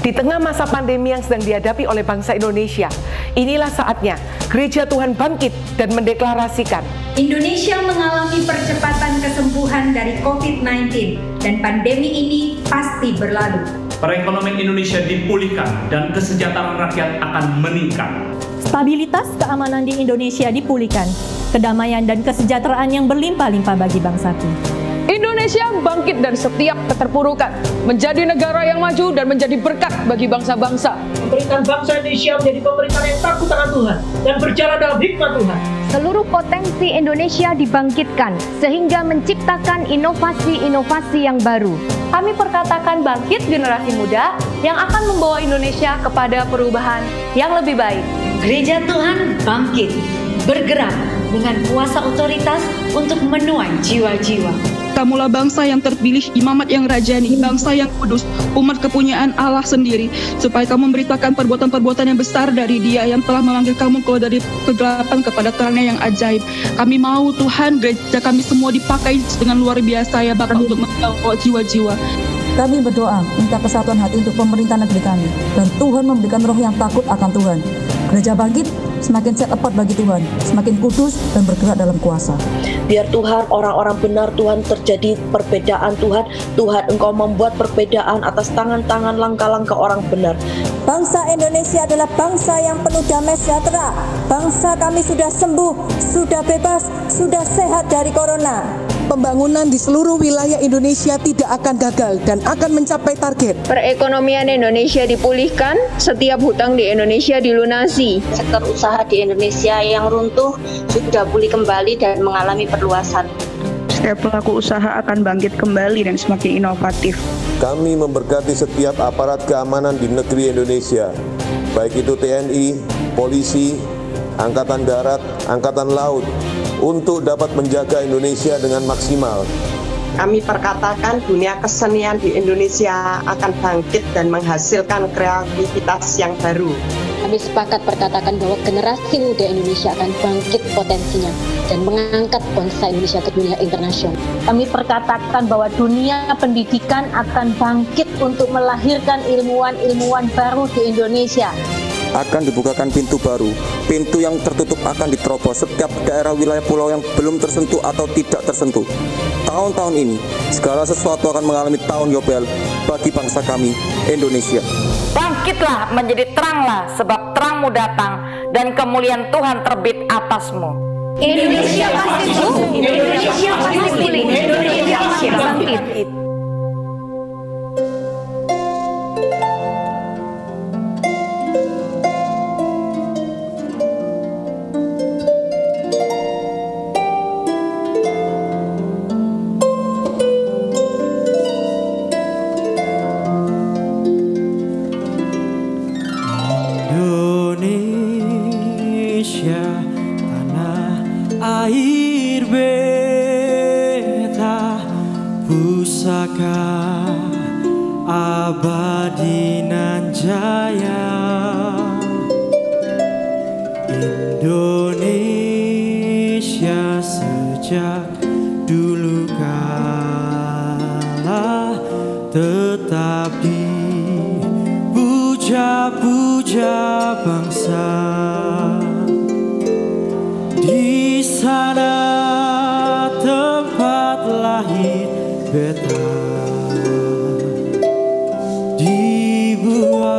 Di tengah masa pandemi yang sedang dihadapi oleh bangsa Indonesia, inilah saatnya Gereja Tuhan bangkit dan mendeklarasikan Indonesia mengalami percepatan kesembuhan dari COVID-19 dan pandemi ini pasti berlalu. Perekonomian Indonesia dipulihkan dan kesejahteraan rakyat akan meningkat. Stabilitas keamanan di Indonesia dipulihkan, kedamaian dan kesejahteraan yang berlimpah-limpah bagi bangsaku. Indonesia bangkit dari setiap keterpurukan, menjadi negara yang maju dan menjadi berkat bagi bangsa-bangsa. Pemerintahan bangsa Indonesia menjadi pemerintahan yang takut akan Tuhan dan berjalan dalam hikmat Tuhan. Seluruh potensi Indonesia dibangkitkan sehingga menciptakan inovasi-inovasi yang baru. Kami perkatakan bangkit generasi muda yang akan membawa Indonesia kepada perubahan yang lebih baik. Gereja Tuhan bangkit, bergerak dengan kuasa otoritas untuk menuai jiwa-jiwa. Kamulah bangsa yang terpilih, imamat yang rajani, bangsa yang kudus, umat kepunyaan Allah sendiri, supaya kamu memberitakan perbuatan-perbuatan yang besar dari Dia yang telah memanggil kamu keluar dari kegelapan kepada terangnya yang ajaib. Kami mau Tuhan, gereja kami semua dipakai dengan luar biasa ya Bapak untuk membawa jiwa-jiwa. Kami berdoa minta kesatuan hati untuk pemerintah negeri kami, dan Tuhan memberikan roh yang takut akan Tuhan. Gereja bangkit semakin set apart bagi Tuhan, semakin kudus dan bergerak dalam kuasa. Biar Tuhan, orang-orang benar Tuhan, terjadi perbedaan Tuhan. Tuhan, Engkau membuat perbedaan atas tangan-tangan langkah-langkah orang benar. Bangsa Indonesia adalah bangsa yang penuh damai sejahtera. Bangsa kami sudah sembuh, sudah bebas, sudah sehat dari corona. Pembangunan di seluruh wilayah Indonesia tidak akan gagal dan akan mencapai target. Perekonomian Indonesia dipulihkan, setiap hutang di Indonesia dilunasi. Sektor usaha di Indonesia yang runtuh sudah pulih kembali dan mengalami perluasan. Setiap pelaku usaha akan bangkit kembali dan semakin inovatif. Kami memberkati setiap aparat keamanan di negeri Indonesia, baik itu TNI, polisi, Angkatan Darat, Angkatan Laut, untuk dapat menjaga Indonesia dengan maksimal. Kami perkatakan dunia kesenian di Indonesia akan bangkit dan menghasilkan kreativitas yang baru. Kami sepakat perkatakan bahwa generasi muda Indonesia akan bangkit potensinya dan mengangkat bangsa Indonesia ke dunia internasional. Kami perkatakan bahwa dunia pendidikan akan bangkit untuk melahirkan ilmuwan-ilmuwan baru di Indonesia. Akan dibukakan pintu baru, pintu yang tertutup akan diterobos setiap daerah wilayah pulau yang belum tersentuh atau tidak tersentuh. Tahun-tahun ini, segala sesuatu akan mengalami tahun Yobel bagi bangsa kami, Indonesia. Bangkitlah menjadi teranglah, sebab terangmu datang dan kemuliaan Tuhan terbit atasmu. Indonesia pasti sembuh, Indonesia pasti pulih, Indonesia pasti bangkit. Air beta pusaka abadi nan jaya, Indonesia sejak dulu kala tetap dipuja-puja bangsa. Di sana tempat lahir beta, dibuai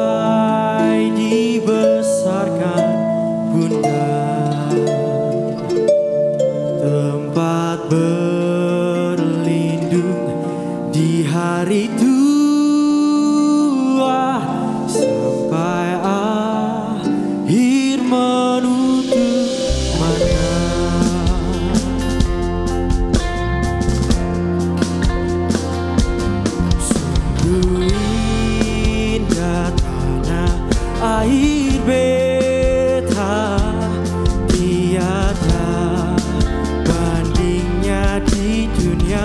dibesarkan bunda, tempat berlindung di hari tua sampai akhir menutup air beta, tiada bandingnya di dunia.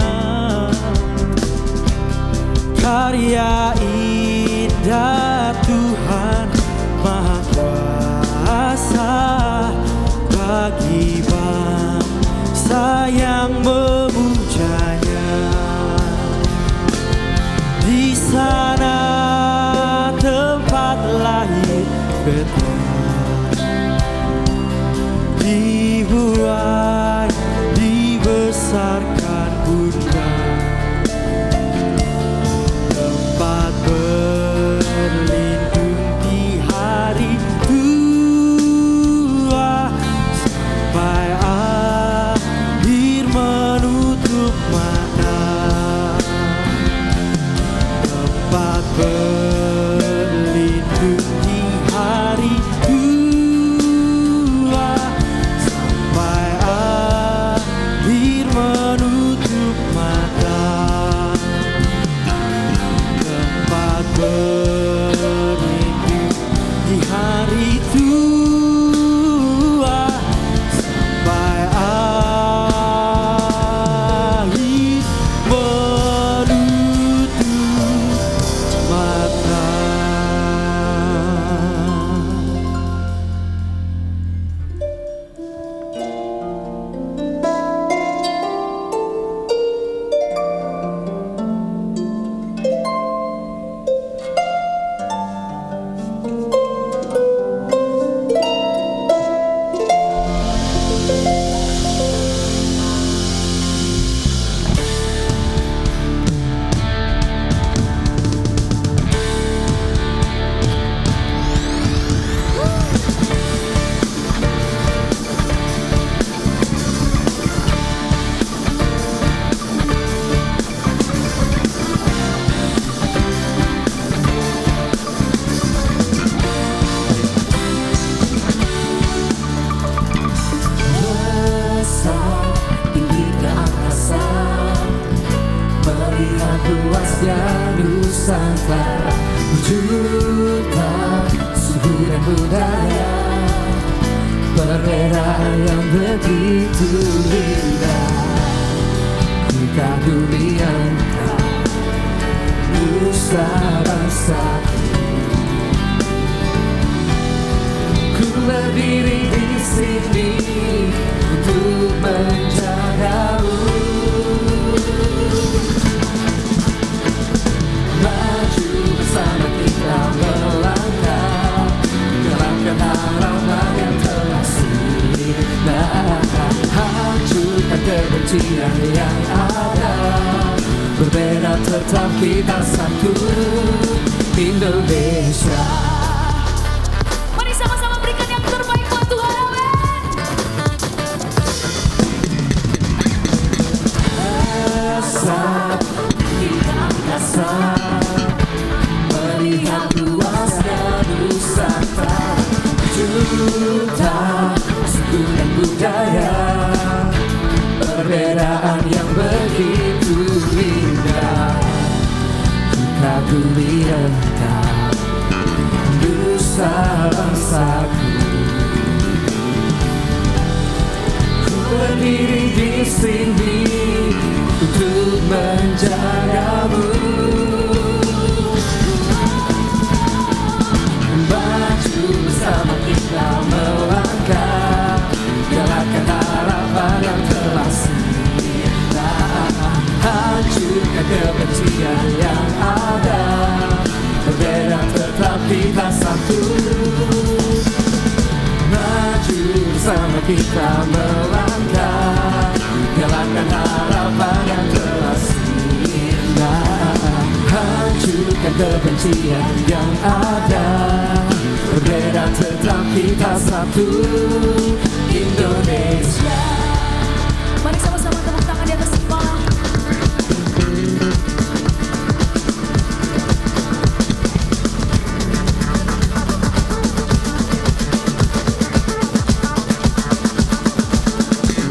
Karya indah Tuhan Maha Kuasa bagi bangsa yang memujanya. Di sana luasnya Nusantara, berjuta suku dan budaya, perbedaan yang begitu indah. Ku kagumi engkau, nusa bangsaku. Ku berdiri di sini untuk menjagamu. Maju bersama kita melangkah, jalankan harapan yang telah sirna. Hancurkan kebencian yang ada, berbeda tetap kita satu, Indonesia. Mari sama-sama berikan yang terbaik buat Tuhan, amin. Asap hitam kasar, melihat luasnya Nusantara, juta suku dan budaya, perbedaan yang begitu indah. Ku kagumi engkau, nusa bangsaku. Ku berdiri di sini untuk menjagamu. Maju bersama kita melangkah, galakan harapan yang telah sirna. Hancurkan kebencian yang ada, berbeda tetap kita satu. Maju bersama kita melangkah, galakan harapan yang telah sirna. Hancurkan kebencian yang ada, berbeda tetap kita satu, Indonesia. Mari sama-sama tepuk tangan di atas kepala.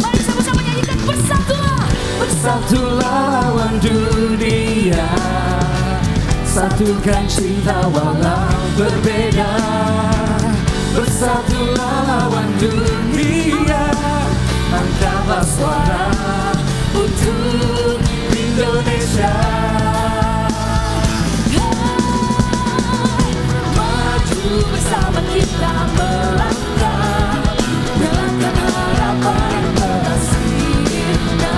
Mari sama-sama nyanyikan bersatulah. Bersatu lawan dunia, satukan cinta walau berbeda. Bersatulah lawan dunia, angkatlah suara untuk Indonesia. Maju bersama kita melangkah, galakan harapan yang telah sirna.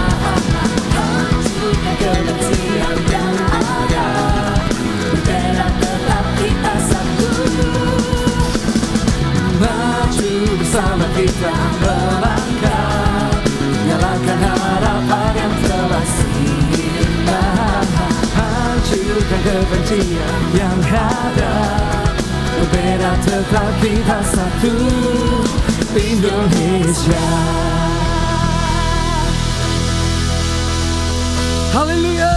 Hancurkan kebencian yang ada, berbeda tetap kita satu. Maju bersama kita melangkah, nyalakan harapan yang telah sirna. Hancurkan kebencian yang ada, berbeda tetap kita satu, Indonesia. Haleluya.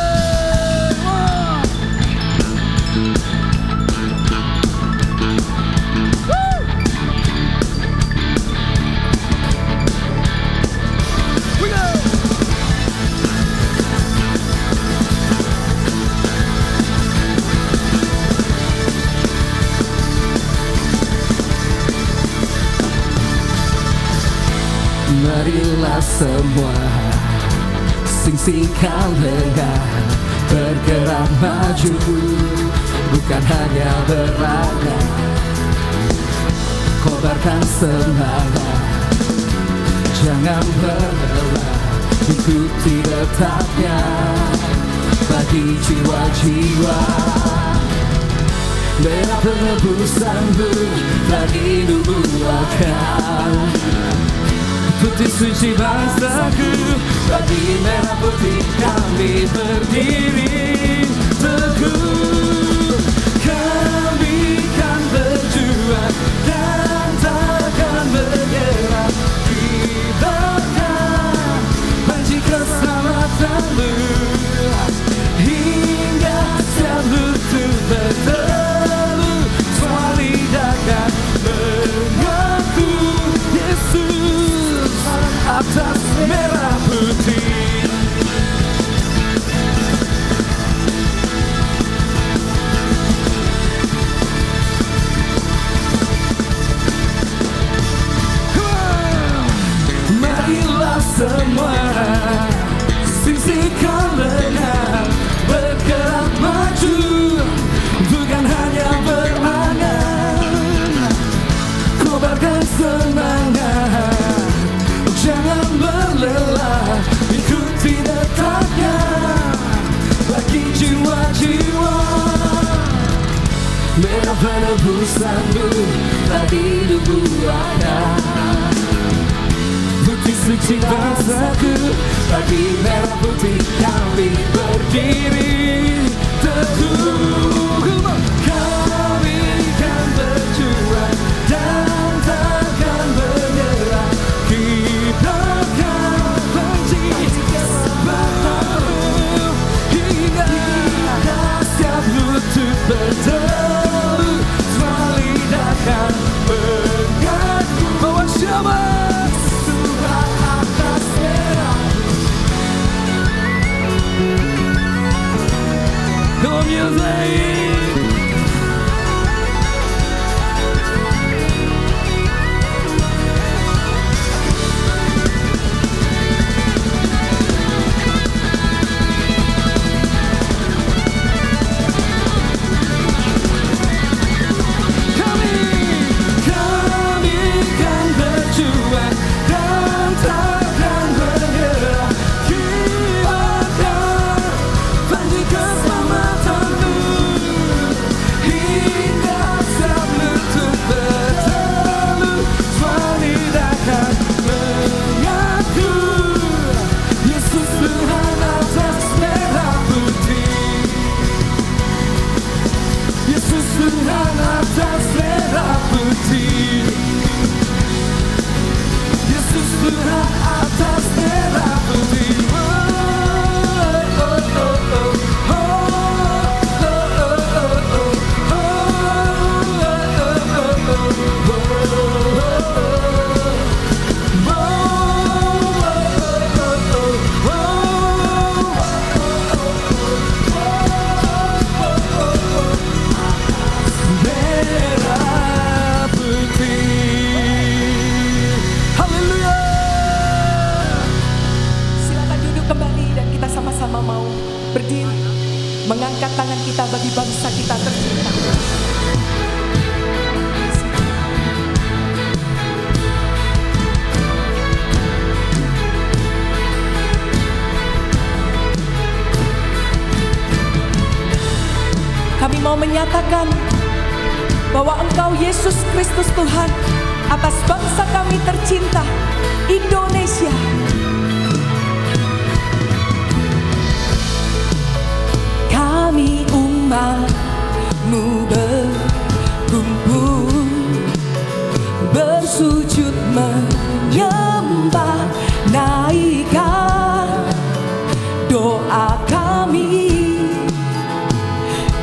Marilah semua sing-singkan lengan, bergerak maju, bukan hanya berlagak. Kobarkan semangat, jangan berlelah, ikuti detaknya bagi jiwa-jiwa. Merah penebusanmu telah dinubuatkan, putih suci bangsaku, bagi merah putih kami berdiri teguh. Kami kan berjuang dan takkan menyerah, kita kan benci keselamatanmu, hingga setiap lutut berteluh, semua lidah akan mengaku Yesus atas merah putih. semua. Sisihkan lengan, bergerak maju, bukan hanya berangan. Kobarkan semangat, jangan meleleh, ikuti detaknya bagi jiwa-jiwa. Merah penebusanmu tadi dibuatnya, putih suci bangsaku, bagi merah putih kami berdiri teguh. Kami kan berjuang dan takkan menyerah, kita kan benci bertaruh hingga setiap lutut berteduh, semua lidah kan mengaku bahwa siapa Tuhan atas merah. Come on, music. Mengangkat tangan kita bagi bangsa kita tercinta. Kami mau menyatakan bahwa Engkau Yesus Kristus Tuhan atas bangsa kami tercinta, Indonesia. Kami umat-Mu berkumpul, bersujud menyembah, naikkan doa kami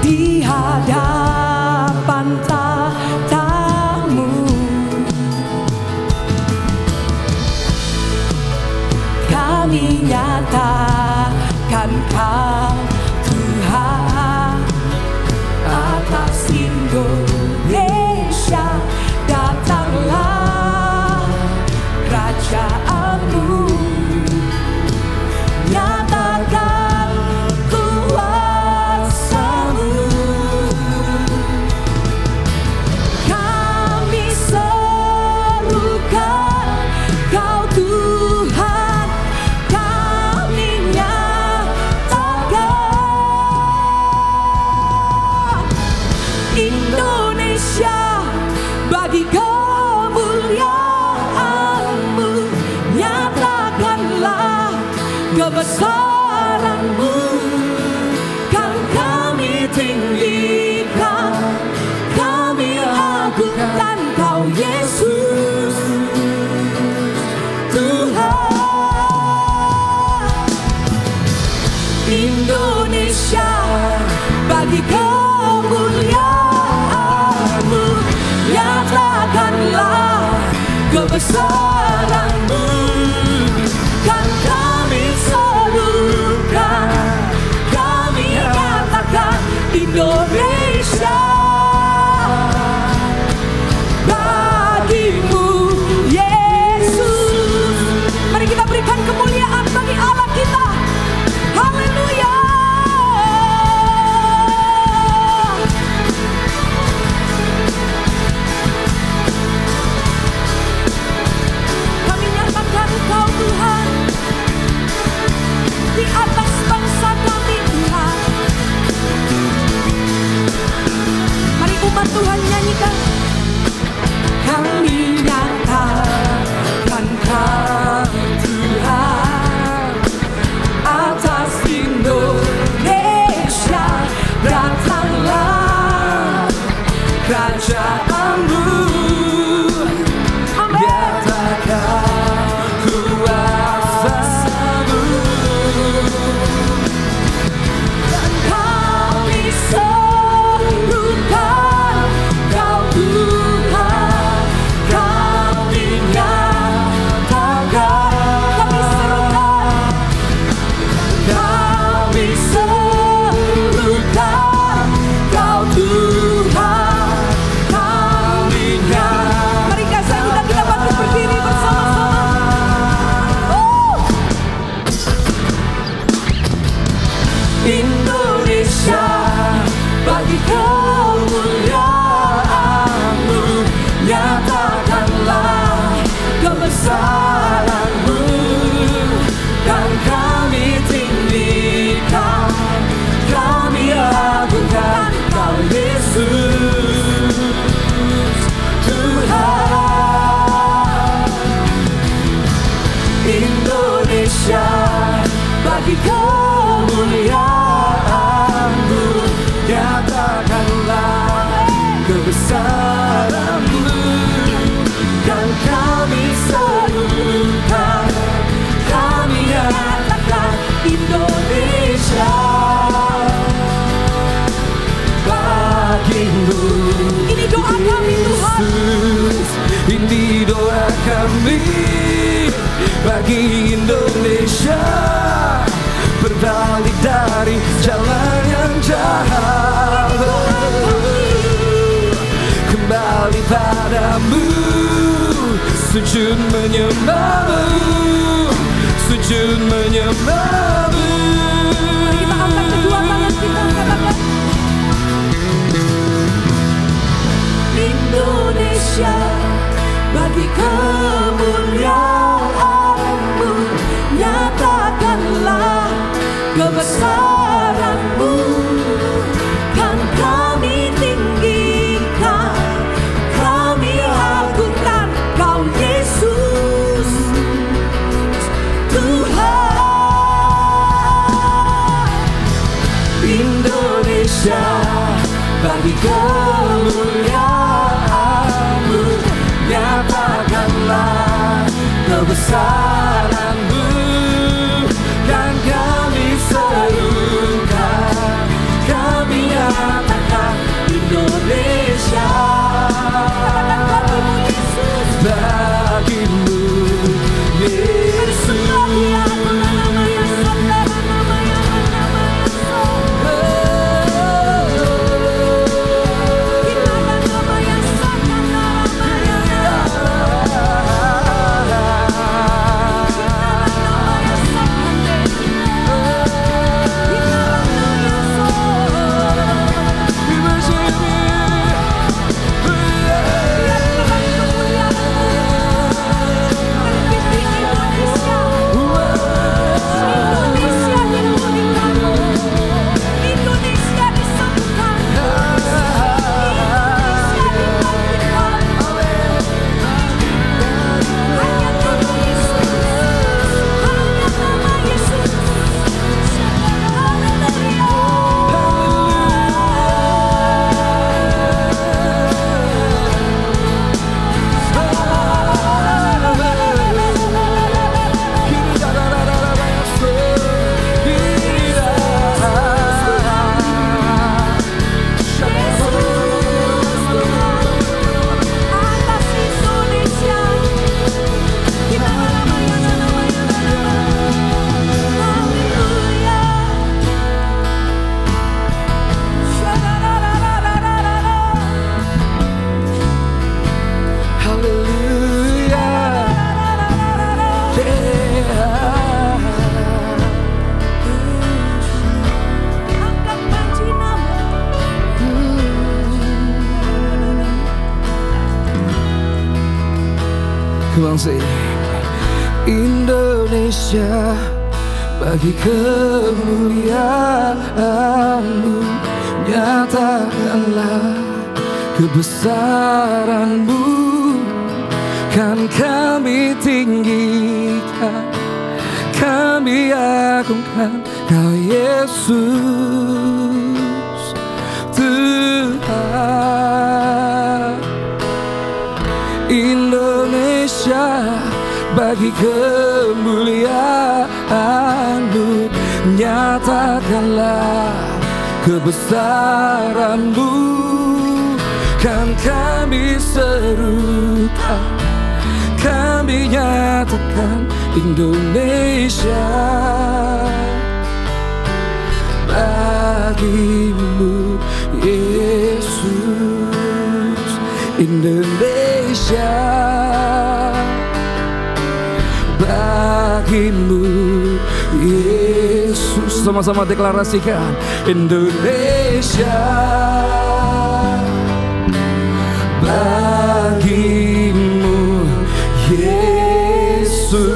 di hadapan tahta-Mu. Kami nyatakan Kau Tuhan atas Indonesia, datanglah kerajaan-Mu, nyatakan kuasa-Mu. Kami serukan Kau Tuhan, kami nyatakan Indonesia bagi kemuliaan-Mu, nyatakanlah kebesaran-Mu, kan kami tinggikan, kami agungkan Kau Yesus Tuhan. Indonesia bagi kemuliaan-Mu, nyatakanlah kebesaran-Mu, kan kami serukan, kami nyatakan Indonesia bagi-Mu Yesus. Mari kita berikan kemuliaan bagi kemuliaan-Mu, nyatakanlah kebesaran-Mu, dan kami serukan, kami nyatakan Indonesia bagi-Mu. Ini doa kami Tuhan. Yesus, ini doa kami bagi Indonesia, berbalik dari jalan yang jahat, kembali padamu, sujud menyembah-Mu, sujud menyembah-Mu. Kita angkat kedua tangan kita, katakan Indonesia bagi kemuliaan-Mu, nyatakanlah kebesaran-Mu, kan kami tinggikan, kami agungkan Kau Yesus Tuhan. Indonesia bagi kemuliaan-Mu, nyatakanlah kebesaran-Mu, kan kami serukan, kami nyatakan Indonesia bagi-Mu, Yesus. Indonesia bagi kemuliaan-Mu, nyatakanlah kebesaran-Mu, kan kami tinggikan, kami agungkan Kau Yesus Tuhan. Indonesia bagi kemuliaan-Mu, nyatakanlah kebesaran-Mu, kan kami serukan, kami nyatakan Indonesia bagi-Mu, Yesus. Indonesia bagi-Mu, Yesus. Sama-sama deklarasikan Indonesia bagi-Mu, Yesus.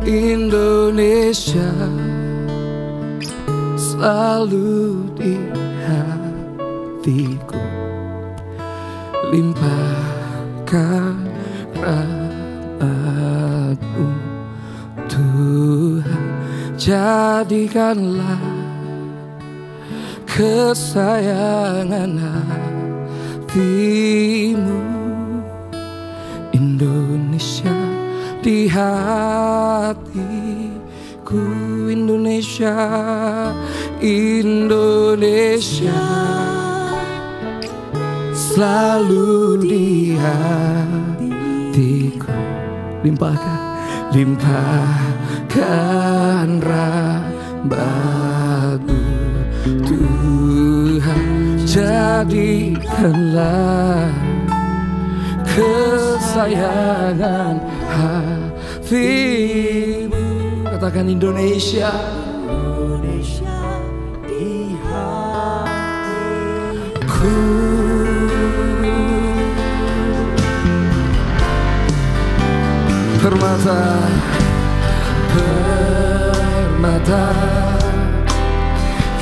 Indonesia selalu di hatiku. Limpahkan rahmat-Mu Tuhan, jadikanlah kesayangan hati-Mu Indonesia di hatiku. Indonesia, Indonesia selalu di hatiku. Limpahkan rahmat-Mu Tuhan, jadikanlah kesayangan hati-Mu. Katakan Indonesia, Indonesia di hatiku. Permata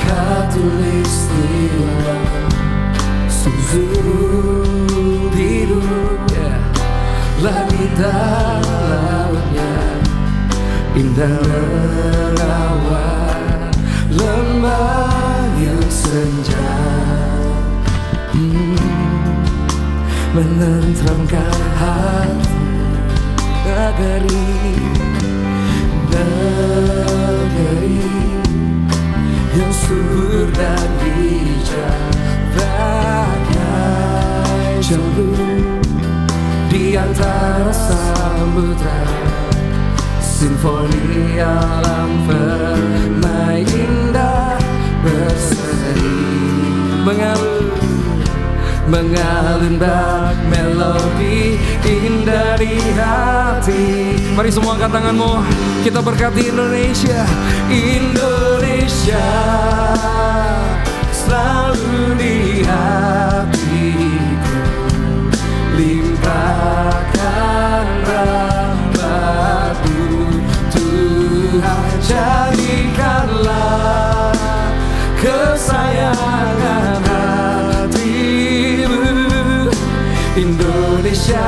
khatulistiwa sungguh biru, langit dan lautnya indah merawat lembah yang senja, menenteramkan hati negeri yang subur dan hijau bagai jambu di antara samudra. Simfoni alam permai indah berseri, mengalun bak melodi indah di hati. Mari semua angkat tanganmu, kita berkati Indonesia. Indonesia selalu di hatiku. Limpahkan rahmat-Mu Tuhan, jadikanlah kesayangan hati-Mu Indonesia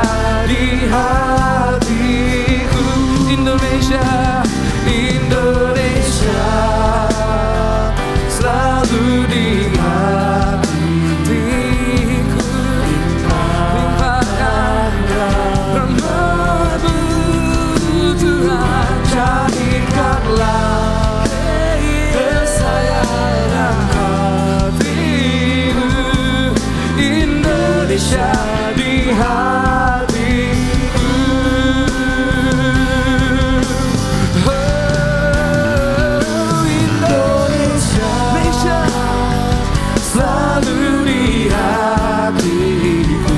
di hatiku. Indonesia, Indonesia selalu di hatiku. Limpahkan rahmat-Mu Tuhan, jadikanlah kesayangan hati-Mu Indonesia di hatiku. Oh, Indonesia, Indonesia selalu di hatiku.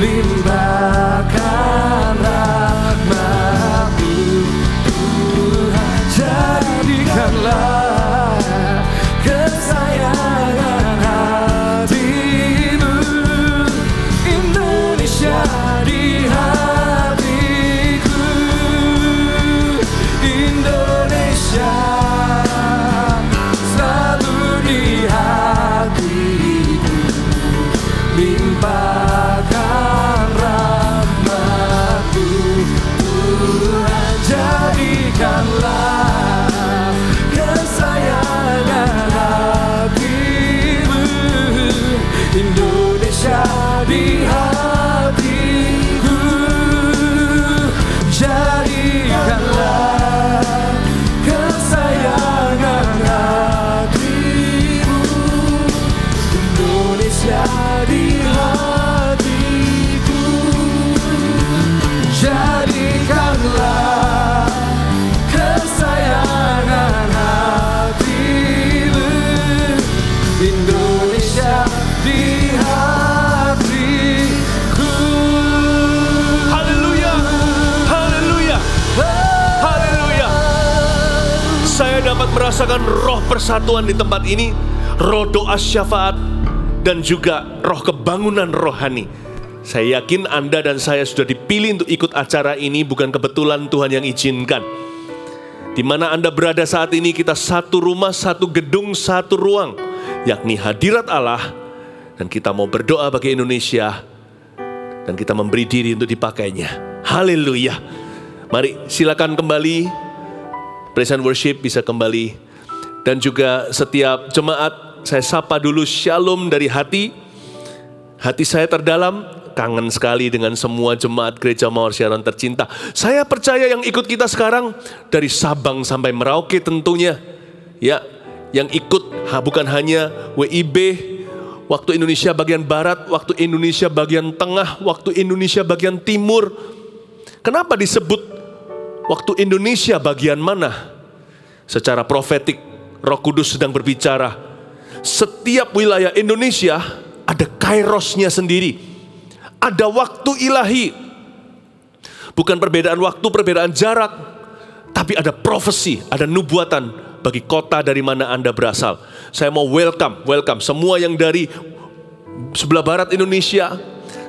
Limpahkan rahmat-Mu Tuhan, jadikanlah kesayangan hati-Mu Indonesia di hatiku. Indonesia selalu di hatiku. Limpahkan rahmat-Mu Tuhan, jadikanlah kesayangan hati-Mu Indonesia di hatiku. Jadikanlah kesayangan hati-Mu Indonesia di hatiku. Jadikanlah kesayangan hati-Mu Indonesia di hatiku. Haleluya, haleluya, haleluya. Saya dapat merasakan roh persatuan di tempat ini, roh doa syafaat, dan juga roh kebangunan rohani. Saya yakin Anda dan saya sudah dipilih untuk ikut acara ini, bukan kebetulan Tuhan yang izinkan. Di mana Anda berada saat ini, kita satu rumah, satu gedung, satu ruang, yakni hadirat Allah. Dan kita mau berdoa bagi Indonesia, dan kita memberi diri untuk dipakainya. Haleluya. Mari silakan kembali, praise and worship bisa kembali. Dan juga setiap jemaat, saya sapa dulu shalom dari hati. Hati saya terdalam, kangen sekali dengan semua jemaat Gereja Mawar Siaran tercinta. Saya percaya yang ikut kita sekarang dari Sabang sampai Merauke tentunya. Ya, yang ikut bukan hanya WIB, waktu Indonesia bagian Barat, waktu Indonesia bagian Tengah, waktu Indonesia bagian Timur. Kenapa disebut waktu Indonesia bagian mana? Secara profetik, Roh Kudus sedang berbicara. Setiap wilayah Indonesia ada kairosnya sendiri. Ada waktu ilahi. Bukan perbedaan waktu, perbedaan jarak. Tapi ada profesi, ada nubuatan bagi kota dari mana Anda berasal. Saya mau welcome semua yang dari sebelah barat Indonesia,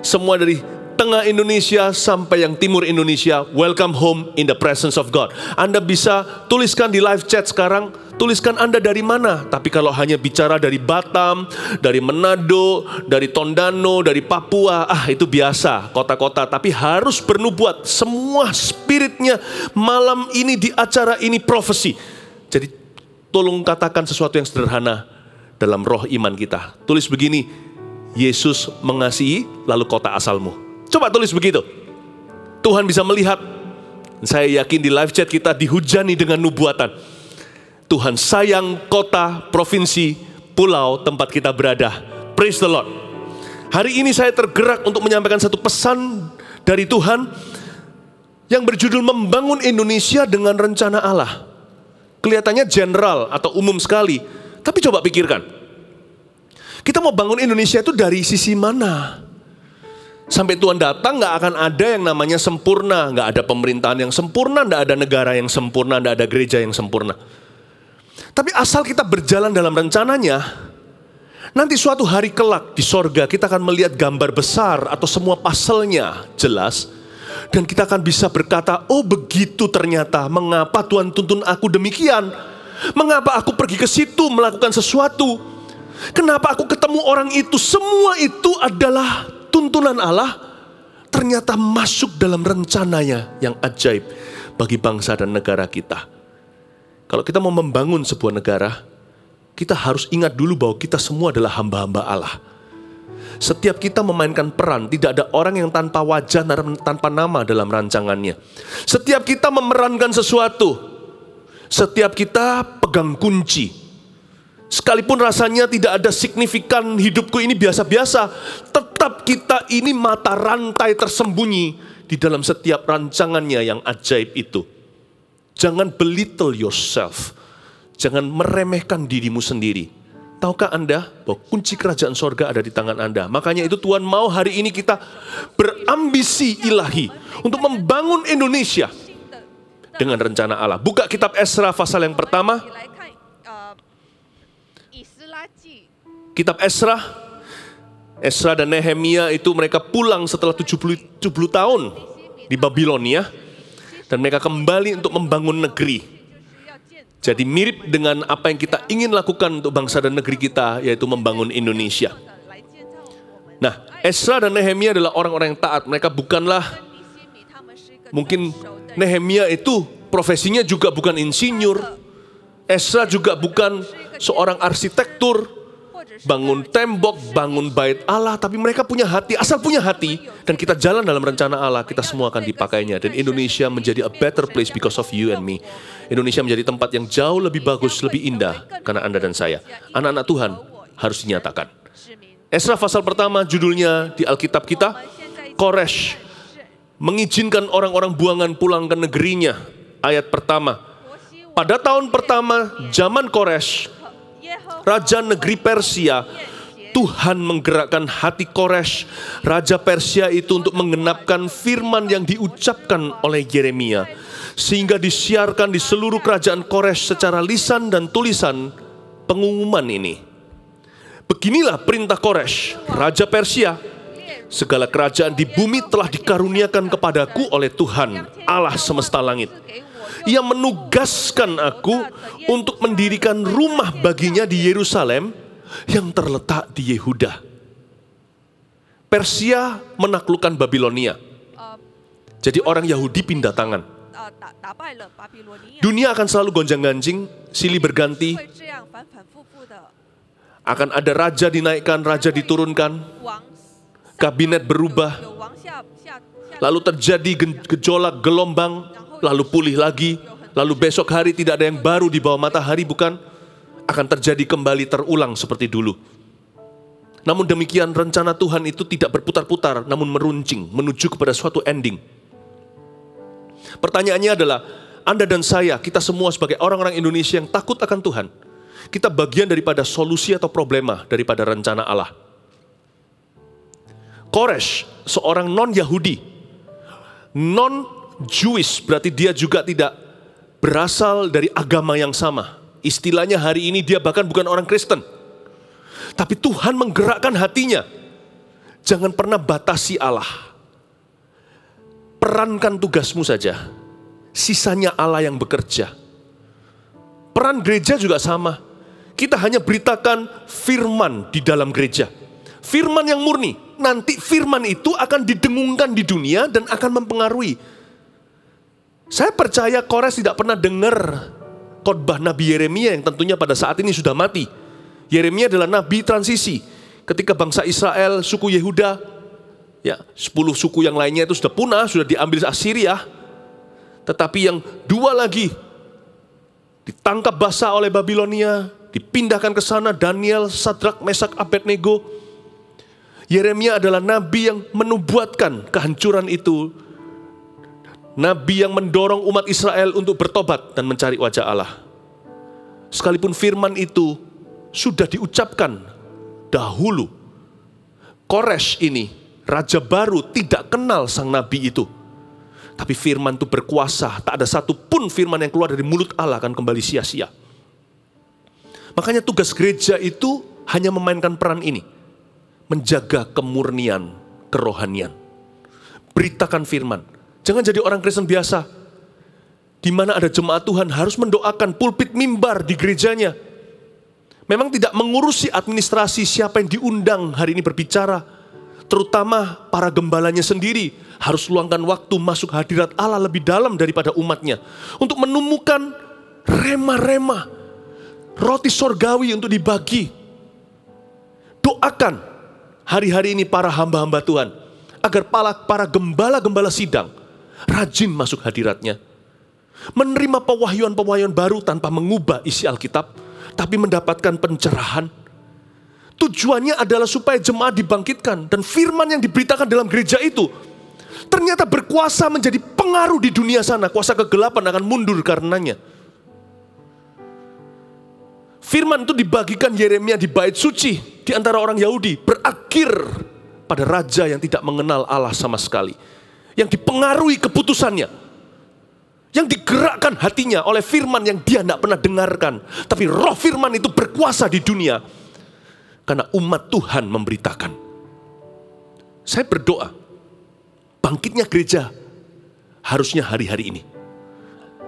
semua dari tengah Indonesia sampai yang timur Indonesia. Welcome home in the presence of God. Anda bisa tuliskan di live chat sekarang, tuliskan Anda dari mana. Tapi kalau hanya bicara dari Batam, dari Manado, dari Tondano, dari Papua, itu biasa, kota-kota. Tapi harus bernubuat. Semua spiritnya malam ini di acara ini profesi. Jadi tolong katakan sesuatu yang sederhana dalam roh iman kita. Tulis begini, Yesus mengasihi, lalu kota asalmu. Coba tulis begitu. Tuhan bisa melihat. Saya yakin di live chat kita dihujani dengan nubuatan. Tuhan sayang kota, provinsi, pulau tempat kita berada. Praise the Lord. Hari ini saya tergerak untuk menyampaikan satu pesan dari Tuhan yang berjudul membangun Indonesia dengan rencana Allah. Kelihatannya general atau umum sekali. Tapi coba pikirkan. Kita mau bangun Indonesia itu dari sisi mana? Sampai Tuhan datang gak akan ada yang namanya sempurna. Gak ada pemerintahan yang sempurna, gak ada negara yang sempurna, gak ada gereja yang sempurna. Tapi asal kita berjalan dalam rencananya, nanti suatu hari kelak di sorga kita akan melihat gambar besar atau semua pasalnya jelas. Dan kita akan bisa berkata, oh begitu ternyata, mengapa Tuhan tuntun aku demikian? Mengapa aku pergi ke situ melakukan sesuatu? Kenapa aku ketemu orang itu? Semua itu adalah tuntunan Allah, ternyata masuk dalam rencananya yang ajaib bagi bangsa dan negara kita. Kalau kita mau membangun sebuah negara, kita harus ingat dulu bahwa kita semua adalah hamba-hamba Allah. Setiap kita memainkan peran, tidak ada orang yang tanpa wajah, tanpa nama dalam rancangannya. Setiap kita memerankan sesuatu, setiap kita pegang kunci. Sekalipun rasanya tidak ada signifikan, hidupku ini biasa-biasa, tetap kita ini mata rantai tersembunyi di dalam setiap rancangannya yang ajaib itu. Jangan belittle yourself. Jangan meremehkan dirimu sendiri. Tahukah Anda bahwa kunci kerajaan sorga ada di tangan Anda? Makanya itu Tuhan mau hari ini kita berambisi ilahi untuk membangun Indonesia dengan rencana Allah. Buka kitab Esra pasal yang pertama. Kitab Esra dan Nehemia itu mereka pulang setelah 70 tahun di Babilonia. Dan mereka kembali untuk membangun negeri. Jadi mirip dengan apa yang kita ingin lakukan untuk bangsa dan negeri kita, yaitu membangun Indonesia. Nah, Esra dan Nehemia adalah orang-orang yang taat. Mereka bukanlah, mungkin Nehemia itu profesinya juga bukan insinyur. Esra juga bukan seorang arsitektur, bangun tembok, bangun bait Allah, tapi mereka punya hati, asal punya hati, dan kita jalan dalam rencana Allah, kita semua akan dipakainya. Dan Indonesia menjadi a better place because of you and me. Indonesia menjadi tempat yang jauh lebih bagus, lebih indah, karena Anda dan saya. Anak-anak Tuhan harus dinyatakan. Esra pasal pertama judulnya di Alkitab kita, Koresh mengizinkan orang-orang buangan pulang ke negerinya. Ayat pertama, pada tahun pertama zaman Koresh, raja negeri Persia, Tuhan menggerakkan hati Koresh, raja Persia itu untuk menggenapkan firman yang diucapkan oleh Yeremia. Sehingga disiarkan di seluruh kerajaan Koresh secara lisan dan tulisan pengumuman ini. Beginilah perintah Koresh, raja Persia. segala kerajaan di bumi telah dikaruniakan kepadaku oleh Tuhan, Allah semesta langit. Ia menugaskan aku untuk mendirikan rumah baginya di Yerusalem yang terletak di Yehuda. Persia menaklukkan Babilonia. Jadi orang Yahudi pindah tangan. Dunia akan selalu gonjang-ganjing, silih berganti. Akan ada raja dinaikkan, raja diturunkan. Kabinet berubah. Lalu terjadi gejolak, gelombang, lalu pulih lagi. Lalu besok hari tidak ada yang baru di bawah matahari, bukan? Akan terjadi kembali terulang seperti dulu. Namun demikian rencana Tuhan itu tidak berputar-putar, namun meruncing, menuju kepada suatu ending. Pertanyaannya adalah, Anda dan saya, kita semua sebagai orang-orang Indonesia yang takut akan Tuhan, kita bagian daripada solusi atau problema daripada rencana Allah. Koresh, seorang non-Yahudi, non-Jewish, berarti dia juga tidak berasal dari agama yang sama. Istilahnya hari ini dia bahkan bukan orang Kristen. Tapi Tuhan menggerakkan hatinya. Jangan pernah batasi Allah. Perankan tugasmu saja. Sisanya Allah yang bekerja. Peran gereja juga sama. Kita hanya beritakan firman di dalam gereja. Firman yang murni. Nanti firman itu akan didengungkan di dunia dan akan mempengaruhi. Saya percaya Kores tidak pernah dengar khotbah Nabi Yeremia yang tentunya pada saat ini sudah mati. Yeremia adalah nabi transisi. Ketika bangsa Israel, suku Yehuda, 10 suku yang lainnya itu sudah punah, sudah diambil Assyria. Tetapi yang 2 lagi ditangkap basah oleh Babilonia, dipindahkan ke sana, Daniel, Sadrak, Mesak, Abednego. Yeremia adalah nabi yang menubuatkan kehancuran itu. Nabi yang mendorong umat Israel untuk bertobat dan mencari wajah Allah. Sekalipun firman itu sudah diucapkan dahulu, Koresh ini, raja baru, tidak kenal sang nabi itu. Tapi firman itu berkuasa, tak ada satupun firman yang keluar dari mulut Allah akan kembali sia-sia. Makanya tugas gereja itu hanya memainkan peran ini. Menjaga kemurnian, kerohanian. Beritakan firman. Jangan jadi orang Kristen biasa. Di mana ada jemaat Tuhan harus mendoakan pulpit mimbar di gerejanya. Memang tidak mengurusi administrasi siapa yang diundang hari ini berbicara. Terutama para gembalanya sendiri harus luangkan waktu masuk hadirat Allah lebih dalam daripada umatnya. Untuk menemukan rema-rema, roti sorgawi untuk dibagi. Doakan hari-hari ini para hamba-hamba Tuhan, agar para gembala-gembala sidang rajin masuk hadiratnya. Menerima pewahyuan-pewahyuan baru tanpa mengubah isi Alkitab, tapi mendapatkan pencerahan. Tujuannya adalah supaya jemaat dibangkitkan, dan firman yang diberitakan dalam gereja itu ternyata berkuasa menjadi pengaruh di dunia sana. Kuasa kegelapan akan mundur karenanya. Firman itu dibagikan Yeremia di bait suci di antara orang Yahudi, berakhir pada raja yang tidak mengenal Allah sama sekali, yang dipengaruhi keputusannya, yang digerakkan hatinya oleh firman yang dia tidak pernah dengarkan. Tapi roh firman itu berkuasa di dunia karena umat Tuhan memberitakan. Saya berdoa, bangkitnya gereja harusnya hari-hari ini,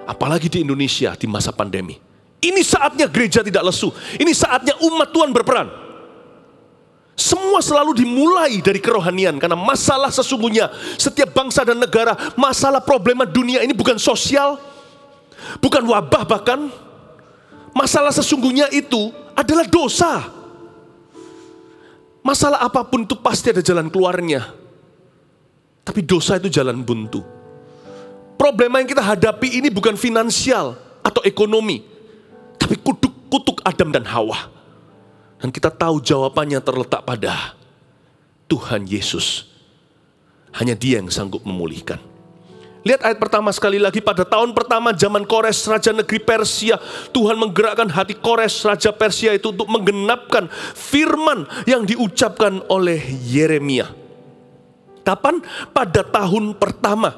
apalagi di Indonesia di masa pandemi. Ini saatnya gereja tidak lesu. Ini saatnya umat Tuhan berperan. Semua selalu dimulai dari kerohanian. Karena masalah sesungguhnya setiap bangsa dan negara, masalah problema dunia ini bukan sosial, bukan wabah bahkan. Masalah sesungguhnya itu adalah dosa. Masalah apapun itu pasti ada jalan keluarnya. Tapi dosa itu jalan buntu. Problema yang kita hadapi ini bukan finansial atau ekonomi, tapi kutuk Adam dan Hawa. Dan kita tahu jawabannya terletak pada Tuhan Yesus. Hanya Dia yang sanggup memulihkan. Lihat ayat pertama sekali lagi. Pada tahun pertama zaman Kores, raja negeri Persia, Tuhan menggerakkan hati Kores, raja Persia itu untuk menggenapkan firman yang diucapkan oleh Yeremia. Kapan? Pada tahun pertama.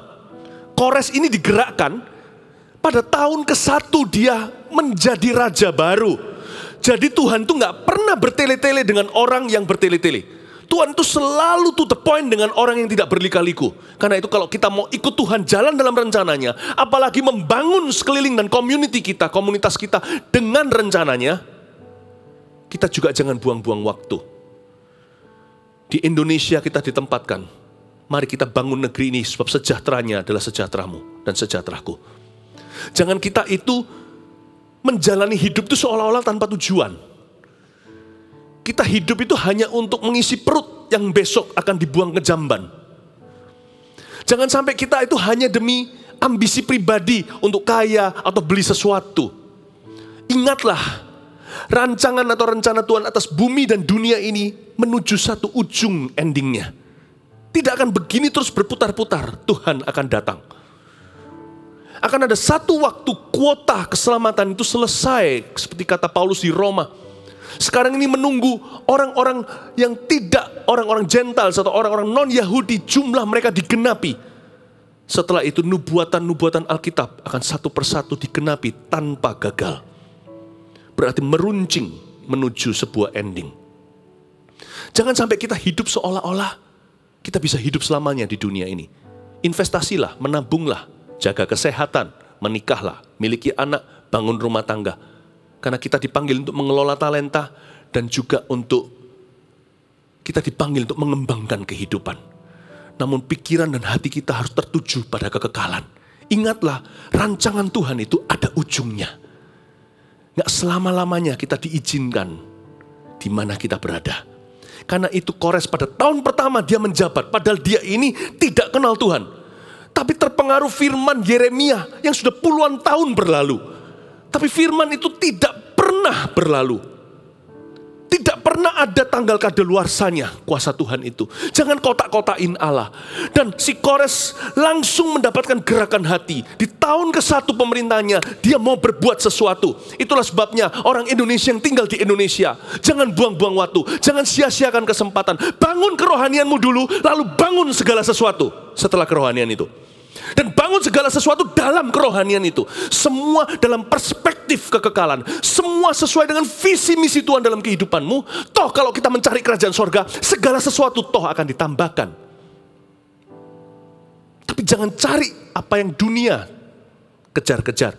Kores ini digerakkan pada tahun ke-1 dia menjadi raja baru. Jadi Tuhan tuh gak pernah bertele-tele dengan orang yang bertele-tele. Tuhan itu selalu to the point dengan orang yang tidak berlika-liku. Karena itu kalau kita mau ikut Tuhan jalan dalam rencananya, apalagi membangun sekeliling dan community kita, komunitas kita dengan rencananya, kita juga jangan buang-buang waktu. Di Indonesia kita ditempatkan. Mari kita bangun negeri ini sebab sejahteranya adalah sejahteramu dan sejahteraku. Jangan kita itu menjalani hidup itu seolah-olah tanpa tujuan. Kita hidup itu hanya untuk mengisi perut yang besok akan dibuang ke jamban. Jangan sampai kita itu hanya demi ambisi pribadi untuk kaya atau beli sesuatu. Ingatlah, rancangan atau rencana Tuhan atas bumi dan dunia ini menuju satu ujung endingnya. Tidak akan begini terus berputar-putar, Tuhan akan datang. Akan ada satu waktu kuota keselamatan itu selesai, seperti kata Paulus di Roma. Sekarang ini menunggu orang-orang yang tidak, orang-orang Gentiles atau orang-orang non-Yahudi, jumlah mereka digenapi. Setelah itu nubuatan-nubuatan Alkitab akan satu persatu digenapi tanpa gagal. Berarti meruncing menuju sebuah ending. Jangan sampai kita hidup seolah-olah kita bisa hidup selamanya di dunia ini. Investasilah, menabunglah, jaga kesehatan, menikahlah, miliki anak, bangun rumah tangga. Karena kita dipanggil untuk mengelola talenta dan juga untuk kita dipanggil untuk mengembangkan kehidupan. Namun pikiran dan hati kita harus tertuju pada kekekalan. Ingatlah, rancangan Tuhan itu ada ujungnya. Nggak selama-lamanya kita diizinkan di mana kita berada. Karena itu Kores pada tahun pertama dia menjabat, padahal dia ini tidak kenal Tuhan. Tapi terpengaruh firman Yeremia yang sudah puluhan tahun berlalu. Tapi firman itu tidak pernah berlalu. Tidak pernah ada tanggal kadaluarsanya kuasa Tuhan itu. Jangan kotak-kotakin Allah. Dan si Kores langsung mendapatkan gerakan hati. Di tahun ke-1 pemerintahnya, dia mau berbuat sesuatu. Itulah sebabnya orang Indonesia yang tinggal di Indonesia, jangan buang-buang waktu. Jangan sia-siakan kesempatan. Bangun kerohanianmu dulu, lalu bangun segala sesuatu setelah kerohanian itu. Dan bangun segala sesuatu dalam kerohanian itu. Semua dalam perspektif kekekalan. Semua sesuai dengan visi misi Tuhan dalam kehidupanmu. Toh kalau kita mencari kerajaan sorga, segala sesuatu toh akan ditambahkan. Tapi jangan cari apa yang dunia kejar-kejar.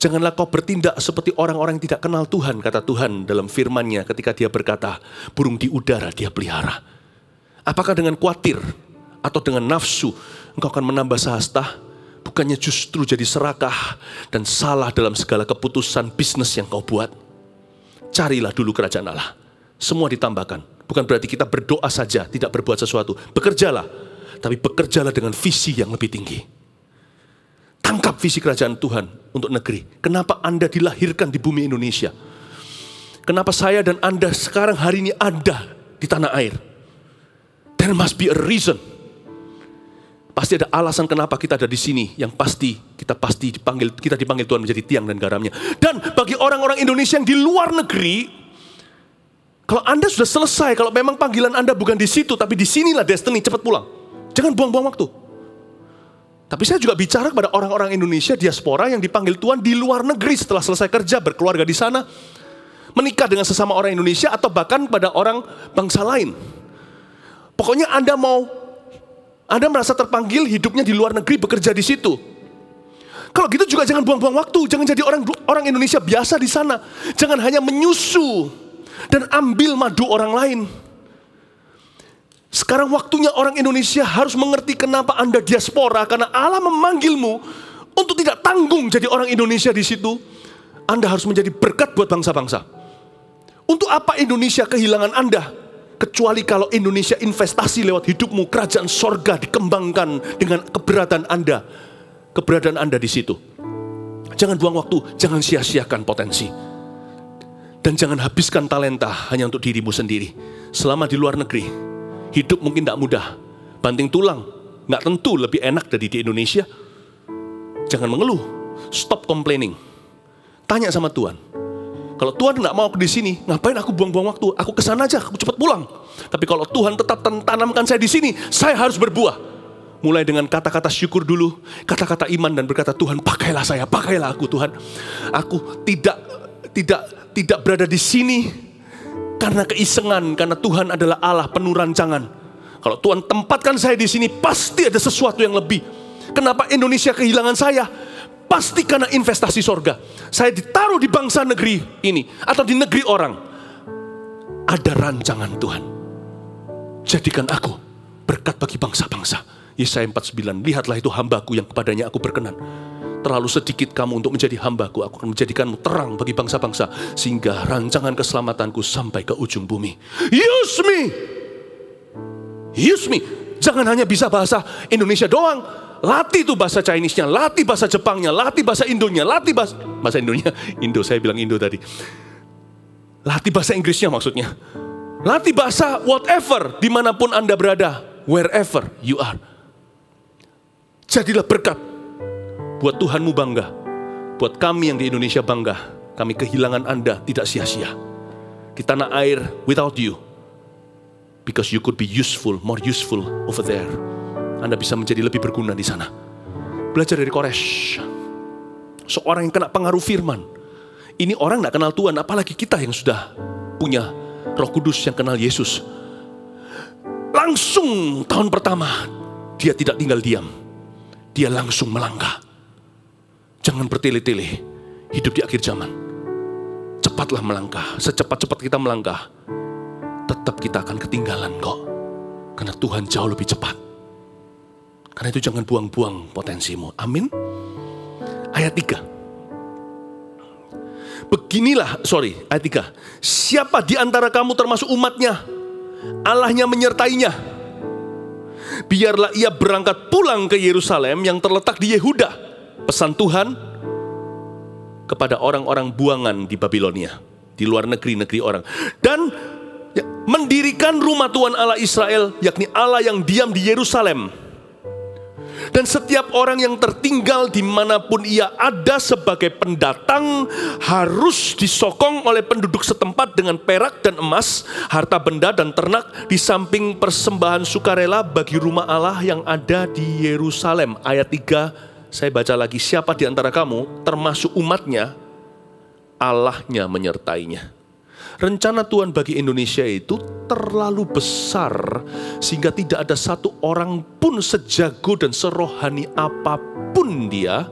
Janganlah kau bertindak seperti orang-orang yang tidak kenal Tuhan, kata Tuhan dalam firman-Nya ketika dia berkata, burung di udara dia pelihara. Apakah dengan khawatir atau dengan nafsu engkau akan menambah sahasta? Bukannya justru jadi serakah dan salah dalam segala keputusan bisnis yang kau buat. Carilah dulu kerajaan Allah. Semua ditambahkan. Bukan berarti kita berdoa saja, tidak berbuat sesuatu. Bekerjalah, tapi bekerjalah dengan visi yang lebih tinggi. Tangkap visi kerajaan Tuhan untuk negeri. Kenapa Anda dilahirkan di bumi Indonesia? Kenapa saya dan Anda sekarang hari ini ada di tanah air? There must be a reason. Pasti ada alasan kenapa kita ada di sini, yang pasti kita dipanggil Tuhan menjadi tiang dan garamnya. Dan bagi orang-orang Indonesia yang di luar negeri, kalau Anda sudah selesai, kalau memang panggilan Anda bukan di situ, tapi di sinilah destiny, cepat pulang. Jangan buang-buang waktu. Tapi saya juga bicara kepada orang-orang Indonesia diaspora yang dipanggil Tuhan di luar negeri setelah selesai kerja, berkeluarga di sana, menikah dengan sesama orang Indonesia atau bahkan pada orang bangsa lain. Pokoknya Anda merasa terpanggil hidupnya di luar negeri, bekerja di situ. Kalau gitu juga jangan buang-buang waktu. Jangan jadi orang Indonesia biasa di sana. Jangan hanya menyusu dan ambil madu orang lain. Sekarang waktunya orang Indonesia harus mengerti kenapa Anda diaspora. Karena Allah memanggilmu untuk tidak tanggung jadi orang Indonesia di situ. Anda harus menjadi berkat buat bangsa-bangsa. Untuk apa Indonesia kehilangan Anda? Kecuali kalau Indonesia investasi lewat hidupmu, kerajaan sorga dikembangkan dengan keberadaan Anda di situ. Jangan buang waktu, jangan sia-siakan potensi. Dan jangan habiskan talenta hanya untuk dirimu sendiri. Selama di luar negeri, hidup mungkin tidak mudah. Banting tulang, nggak tentu lebih enak dari di Indonesia. Jangan mengeluh, stop complaining. Tanya sama Tuhan. Kalau Tuhan nggak mau aku di sini, ngapain aku buang-buang waktu? Aku kesana aja, aku cepat pulang. Tapi kalau Tuhan tetap tanamkan saya di sini, saya harus berbuah. Mulai dengan kata-kata syukur dulu, kata-kata iman dan berkata, Tuhan pakailah saya, pakailah aku Tuhan. Aku tidak berada di sini karena keisengan, karena Tuhan adalah Allah penuh rancangan. Kalau Tuhan tempatkan saya di sini, pasti ada sesuatu yang lebih. Kenapa Indonesia kehilangan saya? Pasti karena investasi sorga. Saya ditaruh di bangsa negeri ini, atau di negeri orang. Ada rancangan Tuhan. Jadikan aku berkat bagi bangsa-bangsa. Yesaya 49, lihatlah itu hambaku yang kepadanya aku berkenan. Terlalu sedikit kamu untuk menjadi hambaku, aku akan menjadikanmu terang bagi bangsa-bangsa, sehingga rancangan keselamatanku sampai ke ujung bumi. Use me! Use me! Jangan hanya bisa bahasa Indonesia doang. Latih tuh bahasa Chinese-nya, latih bahasa Jepangnya, latih bahasa Indonya, latih bahasa Indonya. Indo, saya bilang Indo tadi. Latih bahasa Inggrisnya maksudnya. Latih bahasa whatever, dimanapun Anda berada, wherever you are. Jadilah berkat. Buat Tuhanmu bangga. Buat kami yang di Indonesia bangga. Kami kehilangan Anda tidak sia-sia. Di tanah air without you. Because you could be useful, more useful over there. Anda bisa menjadi lebih berguna di sana. Belajar dari Koresh. Seorang yang kena pengaruh firman. Ini orang gak kenal Tuhan, apalagi kita yang sudah punya Roh Kudus yang kenal Yesus. Langsung tahun pertama, dia tidak tinggal diam. Dia langsung melangkah. Jangan bertele-tele, hidup di akhir zaman. Cepatlah melangkah, secepat-cepat kita melangkah. Tetap kita akan ketinggalan kok. Karena Tuhan jauh lebih cepat. Karena itu jangan buang-buang potensimu. Amin. Ayat 3. Ayat 3. Siapa di antara kamu termasuk umatnya, Allahnya menyertainya. Biarlah ia berangkat pulang ke Yerusalem yang terletak di Yehuda. Pesan Tuhan kepada orang-orang buangan di Babilonia, di luar negeri-negeri orang. Dan mendirikan rumah Tuhan Allah Israel, yakni Allah yang diam di Yerusalem. Dan setiap orang yang tertinggal dimanapun ia ada sebagai pendatang harus disokong oleh penduduk setempat dengan perak dan emas, harta benda dan ternak, di samping persembahan sukarela bagi rumah Allah yang ada di Yerusalem. Ayat 3, saya baca lagi. Siapa di antara kamu termasuk umatnya, Allahnya menyertainya. Rencana Tuhan bagi Indonesia itu terlalu besar sehingga tidak ada satu orang pun sejago dan serohani apapun dia,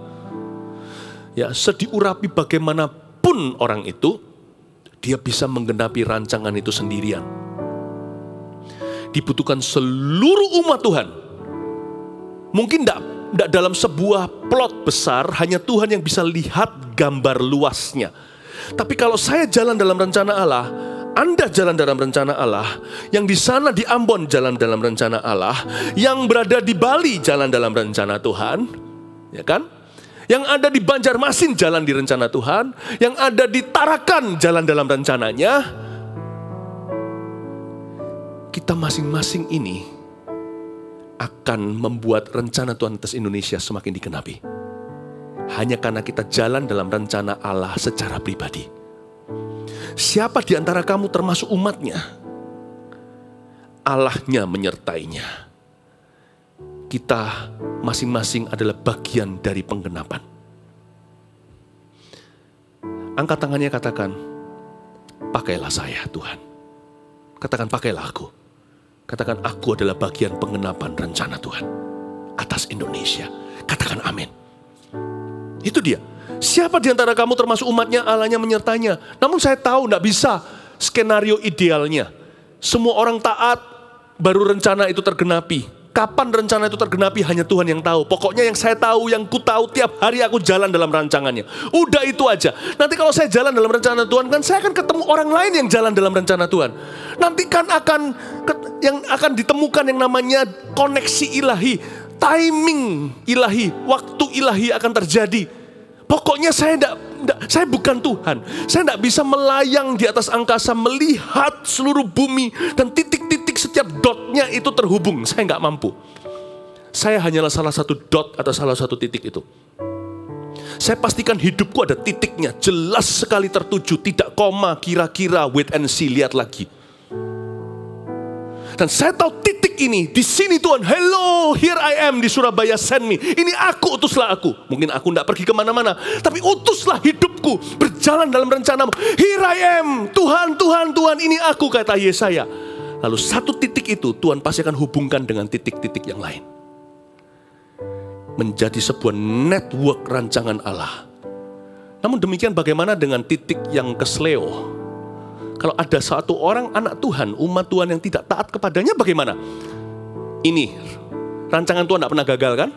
ya, sediurapi bagaimanapun orang itu, dia bisa menggenapi rancangan itu sendirian. Dibutuhkan seluruh umat Tuhan. Mungkin tidak dalam sebuah plot besar, hanya Tuhan yang bisa lihat gambar luasnya. Tapi kalau saya jalan dalam rencana Allah, Anda jalan dalam rencana Allah, yang di sana di Ambon jalan dalam rencana Allah, yang berada di Bali jalan dalam rencana Tuhan, ya kan? Yang ada di Banjarmasin jalan di rencana Tuhan, yang ada di Tarakan jalan dalam rencananya. Kita masing-masing ini akan membuat rencana Tuhan atas Indonesia semakin digenapi. Hanya karena kita jalan dalam rencana Allah secara pribadi. Siapa di antara kamu termasuk umatnya, Allahnya menyertainya. Kita masing-masing adalah bagian dari penggenapan. Angkat tangannya, katakan, pakailah saya Tuhan. Katakan, pakailah aku. Katakan, aku adalah bagian penggenapan rencana Tuhan atas Indonesia. Katakan amin. Itu dia. Siapa di antara kamu termasuk umatnya, Allahnya menyertainya. Namun saya tahu tidak bisa skenario idealnya. Semua orang taat, baru rencana itu tergenapi. Kapan rencana itu tergenapi hanya Tuhan yang tahu. Pokoknya yang saya tahu, yang ku tahu, tiap hari aku jalan dalam rancangannya. Udah itu aja. Nanti kalau saya jalan dalam rencana Tuhan, kan saya akan ketemu orang lain yang jalan dalam rencana Tuhan. Nanti kan akan ditemukan yang namanya koneksi ilahi, timing ilahi, waktu ilahi akan terjadi. Pokoknya saya bukan Tuhan. Saya tidak bisa melayang di atas angkasa, melihat seluruh bumi dan titik-titik setiap dotnya itu terhubung. Saya nggak mampu. Saya hanyalah salah satu dot atau salah satu titik itu. Saya pastikan hidupku ada titiknya, jelas sekali tertuju, tidak koma, kira-kira, wait and see, lihat lagi. Dan saya tahu titik titik ini, di sini Tuhan, hello, here I am di Surabaya, send me. Ini aku, utuslah aku. Mungkin aku tidak pergi kemana-mana, tapi utuslah hidupku, berjalan dalam rencanamu. Here I am, Tuhan, Tuhan, Tuhan, ini aku, kata Yesaya. Lalu satu titik itu Tuhan pasti akan hubungkan dengan titik-titik yang lain. Menjadi sebuah network rancangan Allah. Namun demikian bagaimana dengan titik yang kesleo? Kalau ada satu orang anak Tuhan, umat Tuhan yang tidak taat kepadanya, bagaimana? Ini, rancangan Tuhan tidak pernah gagal kan?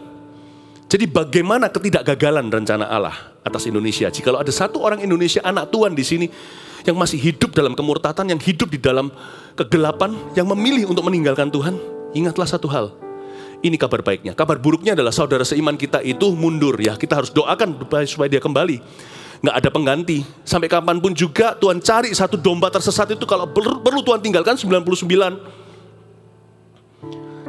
Jadi bagaimana ketidakgagalan rencana Allah atas Indonesia? Jikalau ada satu orang Indonesia, anak Tuhan di sini, yang masih hidup dalam kemurtatan, yang hidup di dalam kegelapan, yang memilih untuk meninggalkan Tuhan, ingatlah satu hal. Ini kabar baiknya. Kabar buruknya adalah saudara seiman kita itu mundur. Ya, kita harus doakan supaya dia kembali. Nggak ada pengganti. Sampai kapanpun juga Tuhan cari satu domba tersesat itu, kalau perlu Tuhan tinggalkan 99.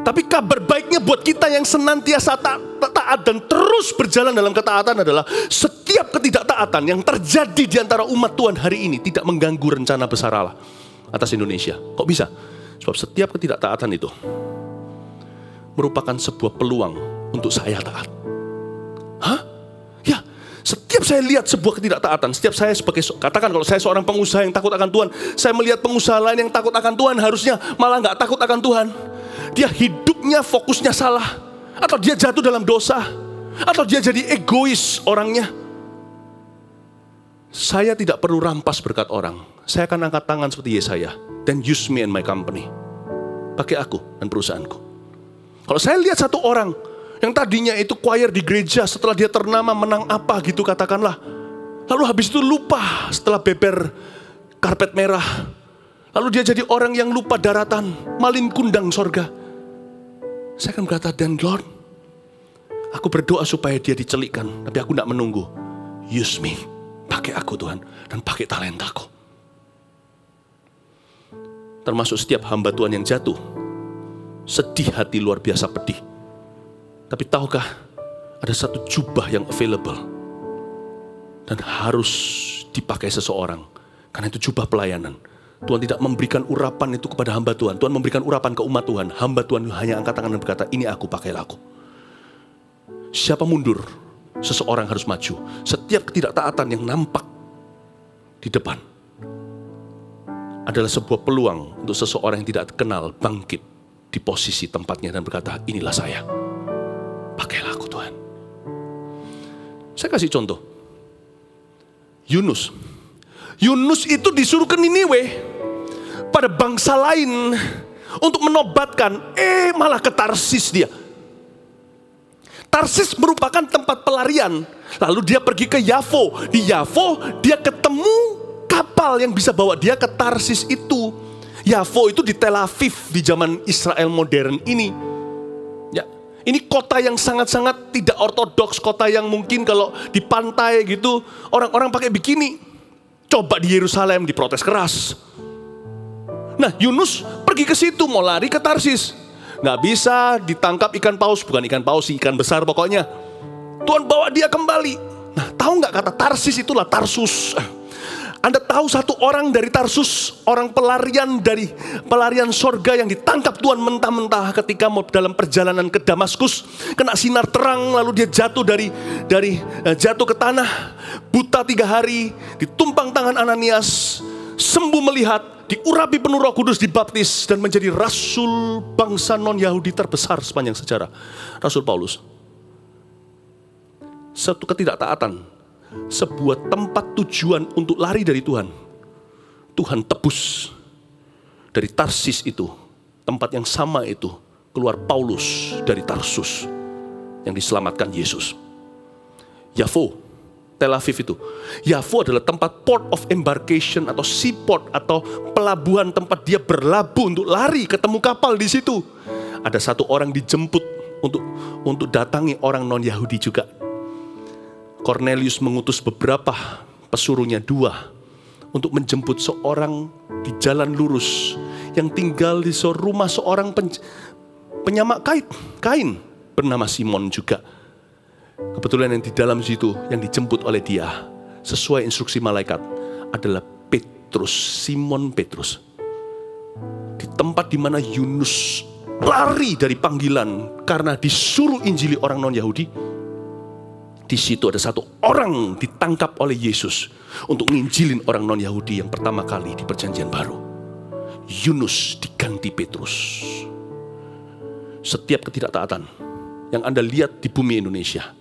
Tapi kabar baiknya buat kita yang senantiasa taat dan terus berjalan dalam ketaatan adalah setiap ketidaktaatan yang terjadi di antara umat Tuhan hari ini tidak mengganggu rencana besar Allah atas Indonesia. Kok bisa? Sebab setiap ketidaktaatan itu merupakan sebuah peluang untuk saya taat. Hah? Ya, setiap saya lihat sebuah ketidaktaatan, setiap saya sebagai, katakan kalau saya seorang pengusaha yang takut akan Tuhan, saya melihat pengusaha lain yang takut akan Tuhan, harusnya malah nggak takut akan Tuhan. Dia hidupnya fokusnya salah, atau dia jatuh dalam dosa, atau dia jadi egois orangnya. Saya tidak perlu rampas berkat orang. Saya akan angkat tangan seperti Yesaya. Then use me and my company. Pakai aku dan perusahaanku. Kalau saya lihat satu orang yang tadinya itu choir di gereja, setelah dia ternama menang apa gitu katakanlah, lalu habis itu lupa setelah beber karpet merah, lalu dia jadi orang yang lupa daratan, malin kundang sorga. Saya akan berkata, dan Lord, aku berdoa supaya dia dicelikkan, tapi aku tidak menunggu. Use me, pakai aku Tuhan, dan pakai talentaku. Termasuk setiap hamba Tuhan yang jatuh, sedih hati luar biasa pedih. Tapi tahukah ada satu jubah yang available dan harus dipakai seseorang, karena itu jubah pelayanan. Tuhan tidak memberikan urapan itu kepada hamba Tuhan. Tuhan memberikan urapan ke umat Tuhan. Hamba Tuhan hanya angkat tangan dan berkata, ini aku, pakailah aku. Siapa mundur, seseorang harus maju. Setiap ketidaktaatan yang nampak di depan adalah sebuah peluang untuk seseorang yang tidak kenal bangkit di posisi tempatnya dan berkata, inilah saya, pakailah aku Tuhan. Saya kasih contoh. Yunus itu disuruh ke Niniwe, pada bangsa lain, untuk menobatkan, malah ke Tarsis dia. Tarsis merupakan tempat pelarian. Lalu dia pergi ke Yafo. Di Yafo dia ketemu kapal yang bisa bawa dia ke Tarsis itu. Yafo itu di Tel Aviv di zaman Israel modern ini. Ya, ini kota yang sangat-sangat tidak ortodoks, kota yang mungkin kalau di pantai gitu orang-orang pakai bikini. Coba di Yerusalem diprotes keras. Nah, Yunus pergi ke situ mau lari ke Tarsis. Nggak bisa, ditangkap ikan paus, bukan ikan paus, ikan besar pokoknya. Tuhan bawa dia kembali. Nah, tahu nggak kata Tarsis itulah Tarsus. Anda tahu satu orang dari Tarsus, orang pelarian dari pelarian sorga yang ditangkap Tuhan mentah-mentah ketika mau dalam perjalanan ke Damaskus, kena sinar terang, lalu dia jatuh jatuh ke tanah, buta 3 hari, ditumpang tangan Ananias, sembuh melihat, diurapi penuh Roh Kudus, dibaptis dan menjadi rasul bangsa non-Yahudi terbesar sepanjang sejarah. Rasul Paulus. Satu ketidaktaatan, sebuah tempat tujuan untuk lari dari Tuhan. Tuhan tebus dari Tarsis itu, tempat yang sama itu, keluar Paulus dari Tarsus yang diselamatkan Yesus. Yafo, Tel Aviv itu. Yafo adalah tempat port of embarkation atau seaport atau pelabuhan, tempat dia berlabuh untuk lari, ketemu kapal di situ. Ada satu orang dijemput untuk datangi orang non-Yahudi juga. Cornelius mengutus beberapa pesuruhnya 2 untuk menjemput seorang di jalan lurus yang tinggal di rumah seorang penyamak kain bernama Simon juga. Kebetulan yang di dalam situ yang dijemput oleh dia sesuai instruksi malaikat adalah Petrus, Simon Petrus. Di tempat di mana Yunus lari dari panggilan karena disuruh injili orang non-Yahudi, di situ ada satu orang ditangkap oleh Yesus untuk nginjilin orang non-Yahudi yang pertama kali di Perjanjian Baru. Yunus diganti Petrus. Setiap ketidaktaatan yang Anda lihat di bumi Indonesia,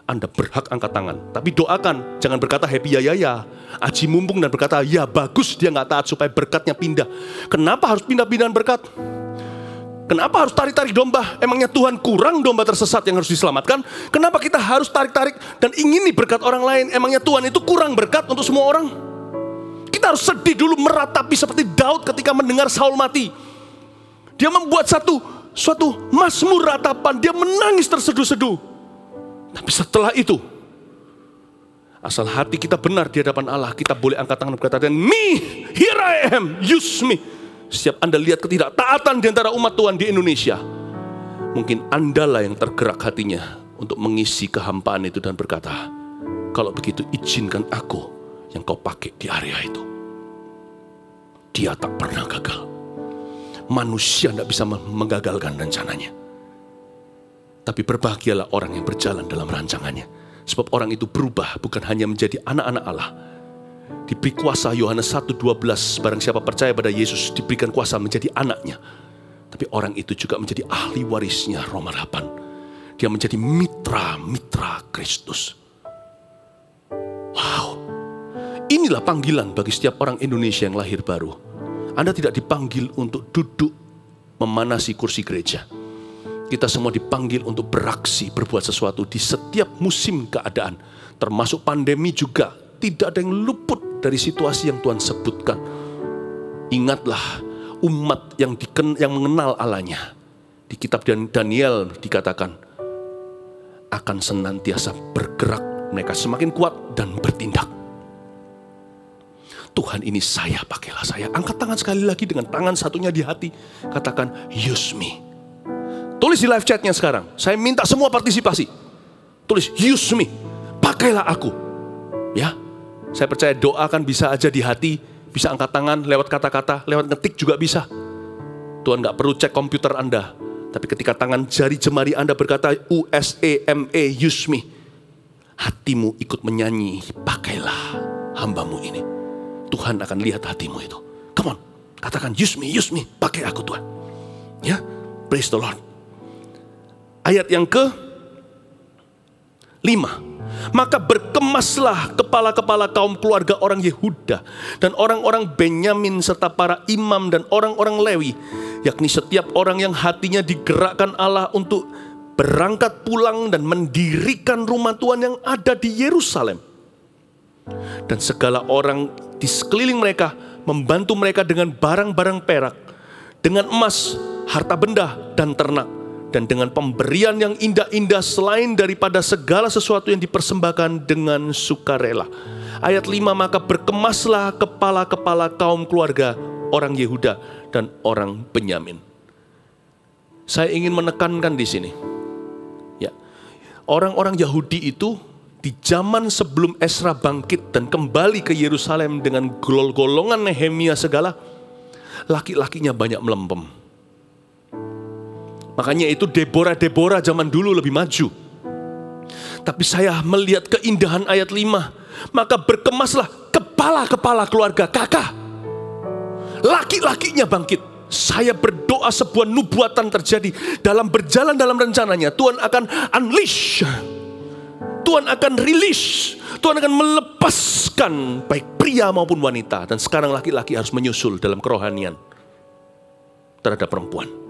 Anda berhak angkat tangan. Tapi doakan, jangan berkata happy ya, aji mumpung dan berkata ya bagus dia nggak taat supaya berkatnya pindah. Kenapa harus pindah-pindahan berkat? Kenapa harus tarik-tarik domba? Emangnya Tuhan kurang domba tersesat yang harus diselamatkan? Kenapa kita harus tarik-tarik dan ingini berkat orang lain? Emangnya Tuhan itu kurang berkat untuk semua orang? Kita harus sedih dulu, meratapi seperti Daud ketika mendengar Saul mati. Dia membuat suatu mazmur ratapan, dia menangis terseduh-seduh. Tapi setelah itu, asal hati kita benar di hadapan Allah, kita boleh angkat tangan dan berkata, "Me, here I am, use me." Setiap Anda lihat ketidaktaatan di antara umat Tuhan di Indonesia, mungkin Anda lah yang tergerak hatinya untuk mengisi kehampaan itu dan berkata, "Kalau begitu izinkan aku yang kau pakai di area itu." Dia tak pernah gagal. Manusia tidak bisa menggagalkan rencananya. Tapi berbahagialah orang yang berjalan dalam rancangannya. Sebab orang itu berubah bukan hanya menjadi anak-anak Allah. Diberi kuasa, Yohanes 1:12, barang siapa percaya pada Yesus diberikan kuasa menjadi anaknya. Tapi orang itu juga menjadi ahli warisnya, Roma 8. Dia menjadi mitra Kristus. Wow. Inilah panggilan bagi setiap orang Indonesia yang lahir baru. Anda tidak dipanggil untuk duduk memanasi kursi gereja. Kita semua dipanggil untuk beraksi, berbuat sesuatu di setiap musim keadaan. Termasuk pandemi juga. Tidak ada yang luput dari situasi yang Tuhan sebutkan. Ingatlah umat yang mengenal Allahnya. Di kitab Daniel dikatakan akan senantiasa bergerak. Mereka semakin kuat dan bertindak. Tuhan, ini saya, pakailah saya. Angkat tangan sekali lagi dengan tangan satunya di hati. Katakan, use me. Tulis di live chatnya sekarang. Saya minta semua partisipasi. Tulis, use me. Pakailah aku. Ya, saya percaya doa kan bisa aja di hati. Bisa angkat tangan lewat kata-kata, lewat ngetik juga bisa. Tuhan gak perlu cek komputer Anda. Tapi ketika tangan jari jemari Anda berkata, USEME, use me. Hatimu ikut menyanyi, pakailah hambamu ini. Tuhan akan lihat hatimu itu. Come on, katakan use me, pakai aku Tuhan. Ya, praise the Lord. Ayat yang ke-5. Maka berkemaslah kepala-kepala kaum keluarga orang Yehuda dan orang-orang Benyamin serta para imam dan orang-orang Lewi, yakni setiap orang yang hatinya digerakkan Allah untuk berangkat pulang dan mendirikan rumah Tuhan yang ada di Yerusalem. Dan segala orang di sekeliling mereka membantu mereka dengan barang-barang perak, dengan emas, harta benda, dan ternak, dan dengan pemberian yang indah-indah selain daripada segala sesuatu yang dipersembahkan dengan sukarela. Ayat 5, maka berkemaslah kepala-kepala kaum keluarga orang Yehuda dan orang Benyamin. Saya ingin menekankan di sini. Ya, orang-orang Yahudi itu di zaman sebelum Esra bangkit dan kembali ke Yerusalem dengan golongan Nehemia segala, laki-lakinya banyak melempem. Makanya itu Deborah zaman dulu lebih maju. Tapi saya melihat keindahan ayat 5. Maka berkemaslah kepala-kepala keluarga kakak. Laki-lakinya bangkit. Saya berdoa sebuah nubuatan terjadi. Dalam berjalan dalam rencananya, Tuhan akan unleash. Tuhan akan release. Tuhan akan melepaskan baik pria maupun wanita. Dan sekarang laki-laki harus menyusul dalam kerohanian terhadap perempuan.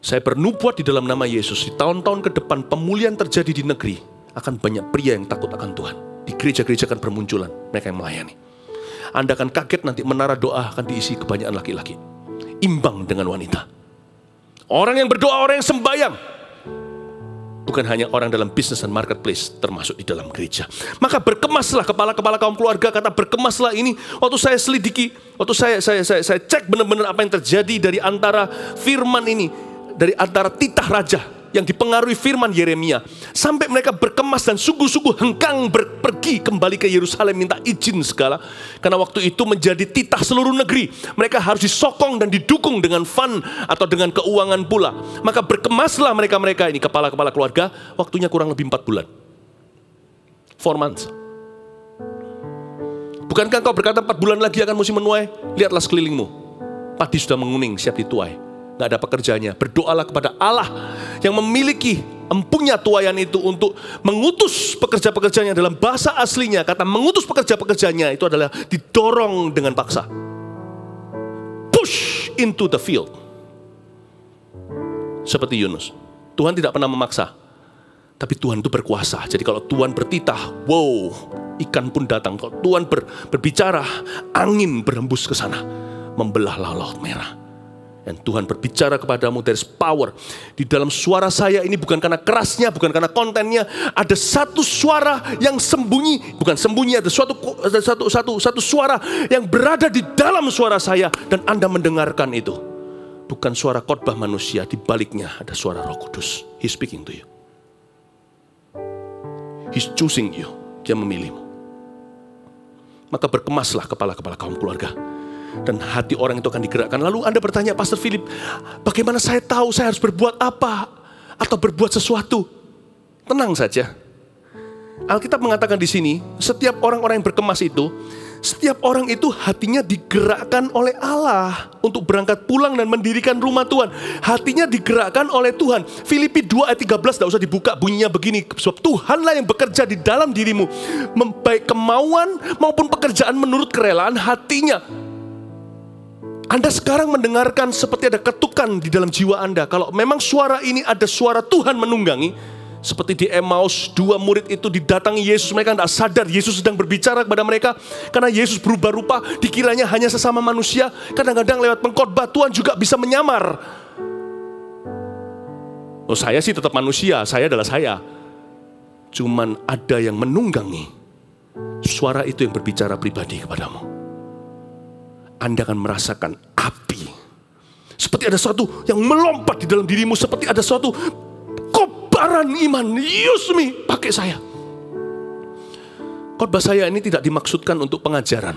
Saya bernubuat di dalam nama Yesus, di tahun-tahun ke depan pemulihan terjadi di negeri, akan banyak pria yang takut akan Tuhan. Di gereja-gereja akan bermunculan mereka yang melayani. Anda akan kaget nanti menara doa akan diisi kebanyakan laki-laki, imbang dengan wanita. Orang yang berdoa, orang yang sembahyang, bukan hanya orang dalam bisnis dan marketplace, termasuk di dalam gereja. Maka berkemaslah kepala-kepala kaum keluarga. Kata berkemaslah ini, waktu saya selidiki, waktu saya cek benar-benar apa yang terjadi dari antara firman ini, dari antara titah raja yang dipengaruhi firman Yeremia. Sampai mereka berkemas dan sungguh-sungguh hengkang pergi kembali ke Yerusalem minta izin segala. Karena waktu itu menjadi titah seluruh negeri. Mereka harus disokong dan didukung dengan fund atau dengan keuangan pula. Maka berkemaslah mereka-mereka ini, kepala-kepala keluarga, waktunya kurang lebih 4 bulan. 4 months. Bukankah kau berkata 4 bulan lagi akan musim menuai? Lihatlah sekelilingmu. Padi sudah menguning, siap dituai. Gak ada pekerjaannya. Berdoalah kepada Allah yang memiliki empunya tuaian itu untuk mengutus pekerja-pekerjanya. Dalam bahasa aslinya, kata mengutus pekerja-pekerjanya itu adalah didorong dengan paksa. Push into the field. Seperti Yunus. Tuhan tidak pernah memaksa. Tapi Tuhan itu berkuasa. Jadi kalau Tuhan bertitah, wow, ikan pun datang. Kalau Tuhan berbicara, angin berhembus ke sana. Membelahlah Laut Merah. Dan Tuhan berbicara kepadamu, there is power. Di dalam suara saya ini bukan karena kerasnya, bukan karena kontennya. Ada satu suara yang sembunyi, bukan sembunyi, ada satu suara yang berada di dalam suara saya. Dan Anda mendengarkan itu. Bukan suara khotbah manusia, di baliknya ada suara Roh Kudus. He's speaking to you. He's choosing you. Dia memilihmu. Maka berkemaslah kepala-kepala kaum keluarga. Dan hati orang itu akan digerakkan. Lalu Anda bertanya, Pastor Philip, bagaimana saya tahu saya harus berbuat apa? Atau berbuat sesuatu? Tenang saja. Alkitab mengatakan di sini, setiap orang-orang yang berkemas itu, setiap orang itu hatinya digerakkan oleh Allah untuk berangkat pulang dan mendirikan rumah Tuhan. Hatinya digerakkan oleh Tuhan. Filipi 2 ayat 13, tidak usah dibuka, bunyinya begini. Sebab Tuhanlah yang bekerja di dalam dirimu, baik kemauan maupun pekerjaan menurut kerelaan hatinya. Anda sekarang mendengarkan seperti ada ketukan di dalam jiwa Anda. Kalau memang suara ini ada suara Tuhan menunggangi, seperti di Emmaus, 2 murid itu didatangi Yesus, mereka tidak sadar Yesus sedang berbicara kepada mereka. Karena Yesus berubah rupa, dikiranya hanya sesama manusia. Kadang-kadang lewat pengkhotbah Tuhan juga bisa menyamar. Oh, saya sih tetap manusia, saya adalah saya. Cuman ada yang menunggangi. Suara itu yang berbicara pribadi kepadamu. Anda akan merasakan api. Seperti ada sesuatu yang melompat di dalam dirimu. Seperti ada suatu kobaran iman. Use me, pakai saya. Khotbah saya ini tidak dimaksudkan untuk pengajaran.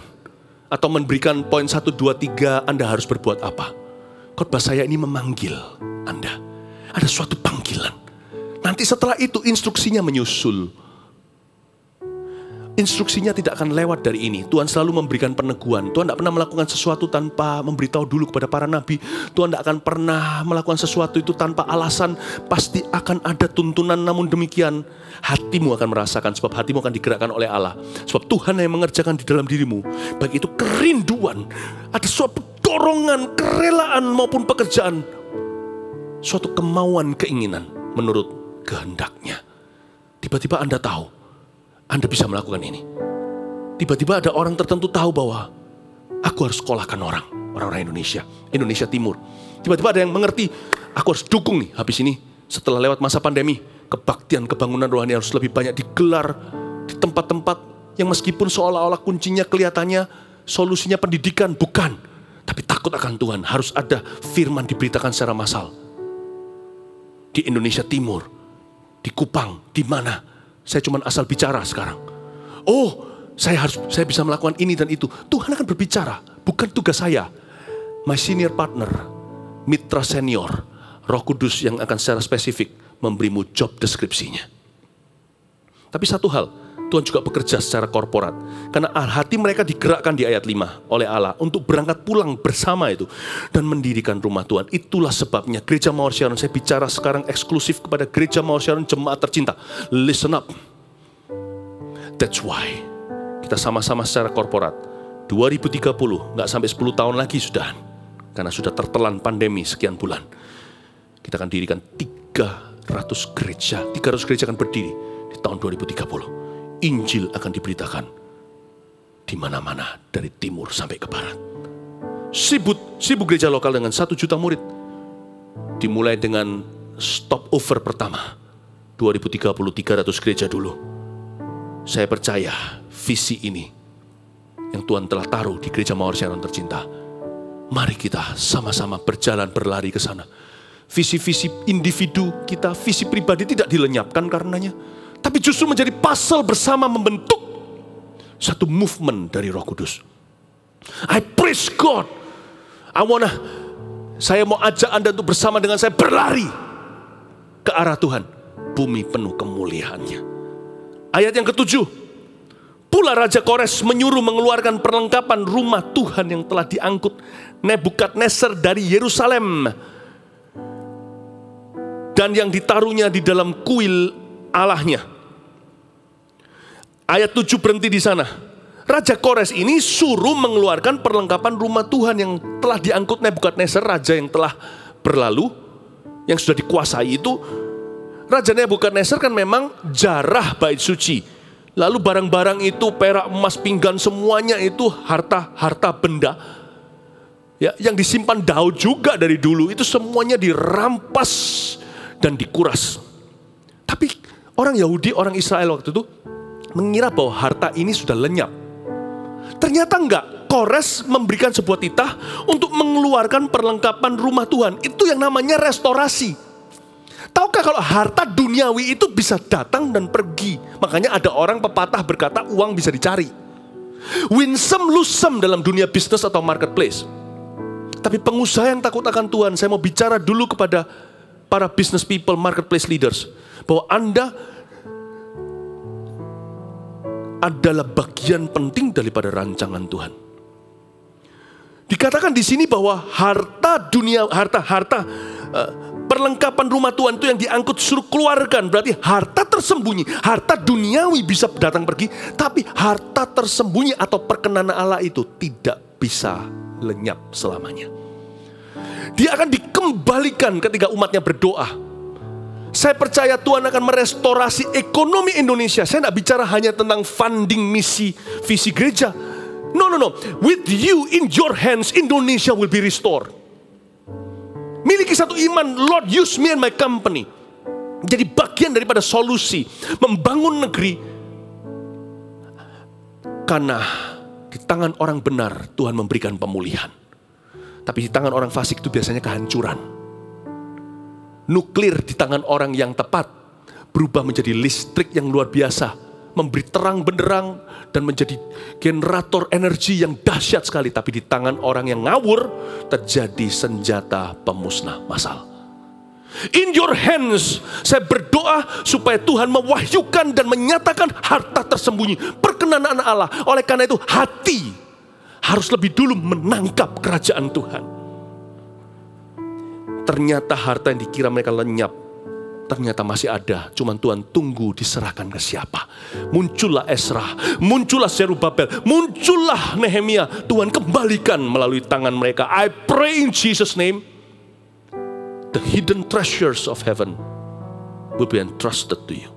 Atau memberikan poin 1, 2, 3 Anda harus berbuat apa. Khotbah saya ini memanggil Anda. Ada suatu panggilan. Nanti setelah itu instruksinya menyusul. Instruksinya tidak akan lewat dari ini. Tuhan selalu memberikan peneguhan. Tuhan tidak pernah melakukan sesuatu tanpa memberitahu dulu kepada para nabi. Tuhan tidak akan pernah melakukan sesuatu itu tanpa alasan. Pasti akan ada tuntunan, namun demikian hatimu akan merasakan. Sebab hatimu akan digerakkan oleh Allah. Sebab Tuhan yang mengerjakan di dalam dirimu, baik itu kerinduan, ada suatu dorongan, kerelaan maupun pekerjaan, suatu kemauan, keinginan menurut kehendaknya. Tiba-tiba Anda tahu Anda bisa melakukan ini. Tiba-tiba ada orang tertentu tahu bahwa aku harus sekolahkan orang-orang Indonesia Timur. Tiba-tiba ada yang mengerti, aku harus dukung nih habis ini. Setelah lewat masa pandemi, kebaktian, kebangunan rohani harus lebih banyak digelar di tempat-tempat yang meskipun seolah-olah kuncinya kelihatannya solusinya pendidikan, bukan. Tapi takut akan Tuhan, harus ada firman diberitakan secara massal. Di Indonesia Timur, di Kupang, di mana? Saya cuma asal bicara sekarang. Oh, saya bisa melakukan ini dan itu. Tuhan akan berbicara, bukan tugas saya. My senior partner, mitra senior, Roh Kudus yang akan secara spesifik memberimu job deskripsinya. Tapi satu hal, Tuhan juga bekerja secara korporat. Karena hati mereka digerakkan di ayat 5 oleh Allah untuk berangkat pulang bersama itu dan mendirikan rumah Tuhan. Itulah sebabnya Gereja Mawar Sharon, saya bicara sekarang eksklusif kepada Gereja Mawar Sharon jemaat tercinta. Listen up. That's why kita sama-sama secara korporat 2030, nggak sampai 10 tahun lagi sudah, karena sudah tertelan pandemi sekian bulan, kita akan dirikan 300 gereja akan berdiri di tahun 2030. Injil akan diberitakan di mana-mana dari timur sampai ke barat. Sibuk gereja lokal dengan 1 juta murid. Dimulai dengan stopover pertama 2030, 300 gereja dulu. Saya percaya visi ini yang Tuhan telah taruh di Gereja Mawar Sharon tercinta. Mari kita sama-sama berjalan berlari ke sana. Visi-visi individu kita, visi pribadi tidak dilenyapkan karenanya. Tapi justru menjadi puzzle bersama membentuk satu movement dari Roh Kudus. I praise God. Saya mau ajak Anda untuk bersama dengan saya berlari ke arah Tuhan. Bumi penuh kemuliaannya. Ayat yang ke-7. Pula Raja Kores menyuruh mengeluarkan perlengkapan rumah Tuhan yang telah diangkut Nebukadnezar dari Yerusalem, dan yang ditaruhnya di dalam kuil Allahnya. Ayat 7 berhenti di sana. Raja Kores ini suruh mengeluarkan perlengkapan rumah Tuhan yang telah diangkut Nebukadnezar, raja yang telah berlalu, yang sudah dikuasai itu. Raja Nebukadnezar kan memang jarah bait suci. Lalu barang-barang itu, perak, emas, pinggan, semuanya itu harta benda ya, yang disimpan Daud juga dari dulu, itu semuanya dirampas dan dikuras. Tapi orang Yahudi, orang Israel waktu itu mengira bahwa harta ini sudah lenyap. Ternyata enggak. Kores memberikan sebuah titah untuk mengeluarkan perlengkapan rumah Tuhan. Itu yang namanya restorasi. Tahukah kalau harta duniawi itu bisa datang dan pergi? Makanya ada orang pepatah berkata uang bisa dicari. Win some lose some dalam dunia bisnis atau marketplace. Tapi pengusaha yang takut akan Tuhan, saya mau bicara dulu kepada para business people, marketplace leaders, bahwa Anda adalah bagian penting daripada rancangan Tuhan. Dikatakan di sini bahwa perlengkapan rumah Tuhan itu yang diangkut suruh keluarkan. Berarti harta tersembunyi, harta duniawi bisa datang pergi, tapi harta tersembunyi atau perkenan Allah itu tidak bisa lenyap selamanya. Dia akan dikembalikan ketika umatnya berdoa. Saya percaya Tuhan akan merestorasi ekonomi Indonesia. Saya tidak bicara hanya tentang funding misi, visi gereja. No. With you in your hands, Indonesia will be restored. Miliki satu iman, Lord use me and my company. Jadi bagian daripada solusi membangun negeri. Karena di tangan orang benar Tuhan memberikan pemulihan. Tapi di tangan orang fasik itu biasanya kehancuran. Nuklir di tangan orang yang tepat berubah menjadi listrik yang luar biasa, memberi terang benderang dan menjadi generator energi yang dahsyat sekali. Tapi di tangan orang yang ngawur terjadi senjata pemusnah massal. In your hands, saya berdoa supaya Tuhan mewahyukan dan menyatakan harta tersembunyi, perkenan Allah. Oleh karena itu hati harus lebih dulu menangkap kerajaan Tuhan. Ternyata harta yang dikira mereka lenyap, ternyata masih ada. Cuman Tuhan tunggu diserahkan ke siapa. Muncullah Ezra, muncullah Zerubabel, muncullah Nehemia. Tuhan kembalikan melalui tangan mereka. I pray in Jesus' name, the hidden treasures of heaven will be entrusted to you.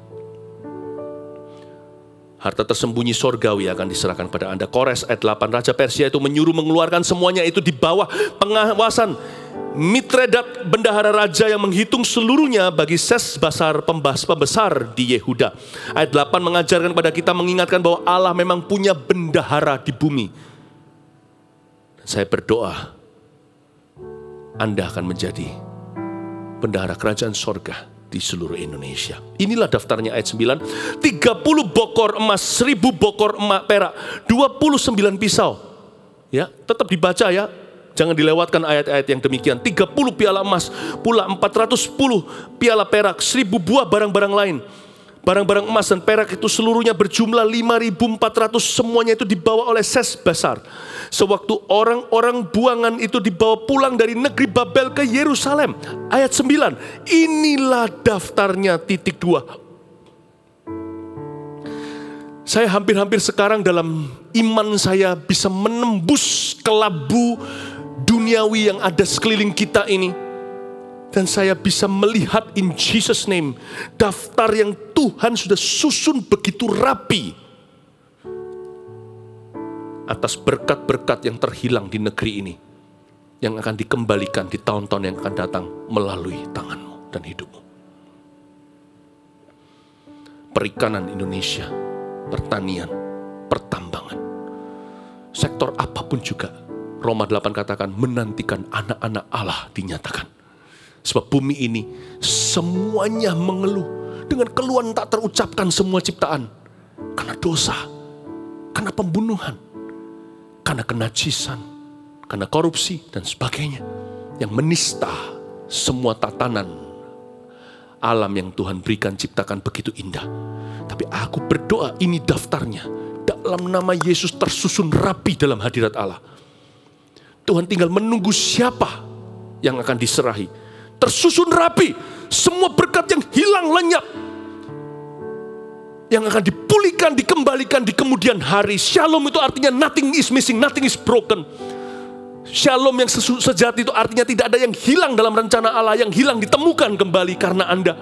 Harta tersembunyi sorgawi akan diserahkan pada Anda. Kores ayat 8, Raja Persia itu menyuruh mengeluarkan semuanya itu di bawah pengawasan Mitredat, bendahara raja yang menghitung seluruhnya bagi Sesbasar, pembesar di Yehuda. Ayat 8 mengajarkan kepada kita, mengingatkan bahwa Allah memang punya bendahara di bumi. Dan saya berdoa, Anda akan menjadi bendahara kerajaan sorga di seluruh Indonesia. Inilah daftarnya ayat 9. 30 bokor emas, 1000 bokor perak, 29 pisau. Ya, tetap dibaca ya. Jangan dilewatkan ayat-ayat yang demikian. 30 piala emas, pula 410 piala perak, 1000 buah barang-barang lain. Barang-barang emas dan perak itu seluruhnya berjumlah 5.400. Semuanya itu dibawa oleh Sesbasar. Sewaktu orang-orang buangan itu dibawa pulang dari negeri Babel ke Yerusalem. Ayat 9. Inilah daftarnya, titik 2. Saya hampir-hampir sekarang dalam iman saya bisa menembus kelabu duniawi yang ada sekeliling kita ini. Dan saya bisa melihat in Jesus name daftar yang Tuhan sudah susun begitu rapi atas berkat-berkat yang terhilang di negeri ini, yang akan dikembalikan di tahun-tahun yang akan datang melalui tanganmu dan hidupmu. Perikanan Indonesia, pertanian, pertambangan, sektor apapun juga, Roma 8 katakan menantikan anak-anak Allah dinyatakan. Sebab bumi ini semuanya mengeluh dengan keluhan tak terucapkan semua ciptaan. Karena dosa, karena pembunuhan, karena kenajisan, karena korupsi dan sebagainya. Yang menista semua tatanan alam yang Tuhan berikan, ciptakan begitu indah. Tapi aku berdoa ini daftarnya. Dalam nama Yesus tersusun rapi dalam hadirat Allah. Tuhan tinggal menunggu siapa yang akan diserahi. Tersusun rapi, semua berkat yang hilang lenyap, yang akan dipulihkan, dikembalikan di kemudian hari. Shalom itu artinya nothing is missing, nothing is broken. Shalom yang sejati itu artinya tidak ada yang hilang dalam rencana Allah, yang hilang ditemukan kembali karena Anda.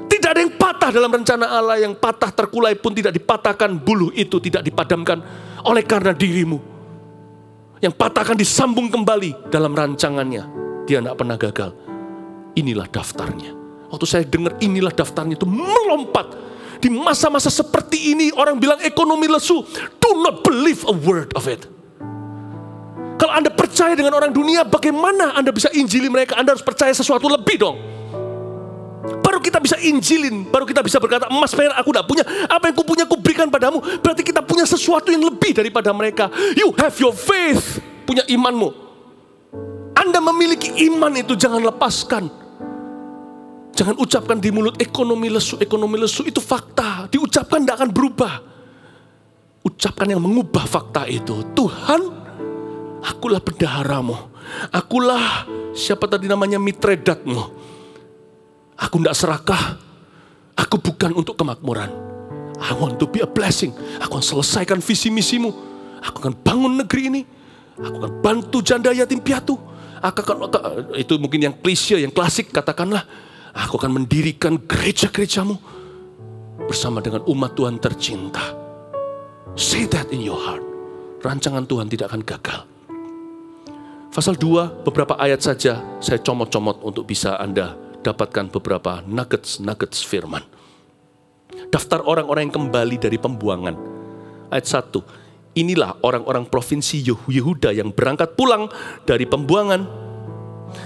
Tidak ada yang patah dalam rencana Allah, yang patah terkulai pun tidak dipatahkan, buluh itu tidak dipadamkan oleh karena dirimu. Yang patah akan disambung kembali dalam rancangannya. Dia tidak pernah gagal. Inilah daftarnya. Waktu saya dengar inilah daftarnya, itu melompat. Di masa-masa seperti ini orang bilang ekonomi lesu. Do not believe a word of it. Kalau Anda percaya dengan orang dunia, bagaimana Anda bisa injili mereka? Anda harus percaya sesuatu lebih dong. Baru kita bisa injilin, baru kita bisa berkata, emas perak aku tidak punya, apa yang kupunya kuberikan padamu. Berarti kita punya sesuatu yang lebih daripada mereka. You have your faith, punya imanmu. Anda memiliki iman itu, jangan lepaskan. Jangan ucapkan di mulut ekonomi lesu itu fakta. Diucapkan tidak akan berubah. Ucapkan yang mengubah fakta itu. Tuhan, akulah bendaharamu. Akulah siapa tadi namanya mitredatmu. Aku tidak serakah. Aku bukan untuk kemakmuran. I want to be a blessing. Aku akan selesaikan visi misimu. Aku akan bangun negeri ini. Aku akan bantu janda yatim piatu. Itu mungkin yang klise, yang klasik, katakanlah. Aku akan mendirikan gereja-gerejamu bersama dengan umat Tuhan tercinta. Say that in your heart. Rancangan Tuhan tidak akan gagal. Pasal 2, beberapa ayat saja saya comot-comot untuk bisa Anda dapatkan beberapa nuggets firman. Daftar orang-orang yang kembali dari pembuangan. Ayat 1. Inilah orang-orang provinsi Yehuda yang berangkat pulang dari pembuangan,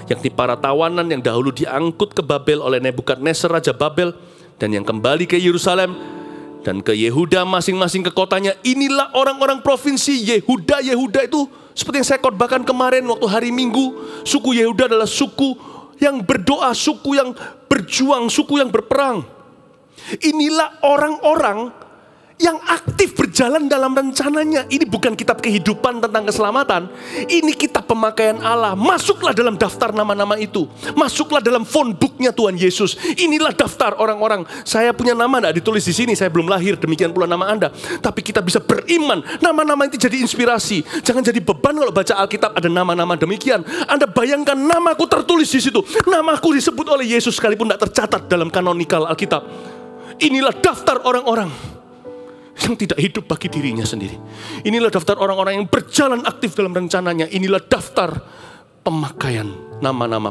yakni para tawanan yang dahulu diangkut ke Babel oleh Nebukadnezar Raja Babel, dan yang kembali ke Yerusalem dan ke Yehuda masing-masing ke kotanya. Inilah orang-orang provinsi Yehuda. Yehuda itu seperti yang saya khotbahkan kemarin waktu hari Minggu. Suku Yehuda adalah suku yang berdoa, suku yang berjuang, suku yang berperang. Inilah orang-orang yang aktif berjalan dalam rencananya. Ini bukan kitab kehidupan tentang keselamatan. Ini kitab pemakaian Allah. Masuklah dalam daftar nama-nama itu. Masuklah dalam phone booknya Tuhan Yesus. Inilah daftar orang-orang. Saya punya nama tidak ditulis di sini. Saya belum lahir, demikian pula nama Anda. Tapi kita bisa beriman. Nama-nama itu jadi inspirasi. Jangan jadi beban kalau baca Alkitab ada nama-nama demikian. Anda bayangkan namaku tertulis di situ. Namaku disebut oleh Yesus sekalipun tidak tercatat dalam kanonikal Alkitab. Inilah daftar orang-orang yang tidak hidup bagi dirinya sendiri. Inilah daftar orang-orang yang berjalan aktif dalam rencananya. Inilah daftar pemakaian nama-nama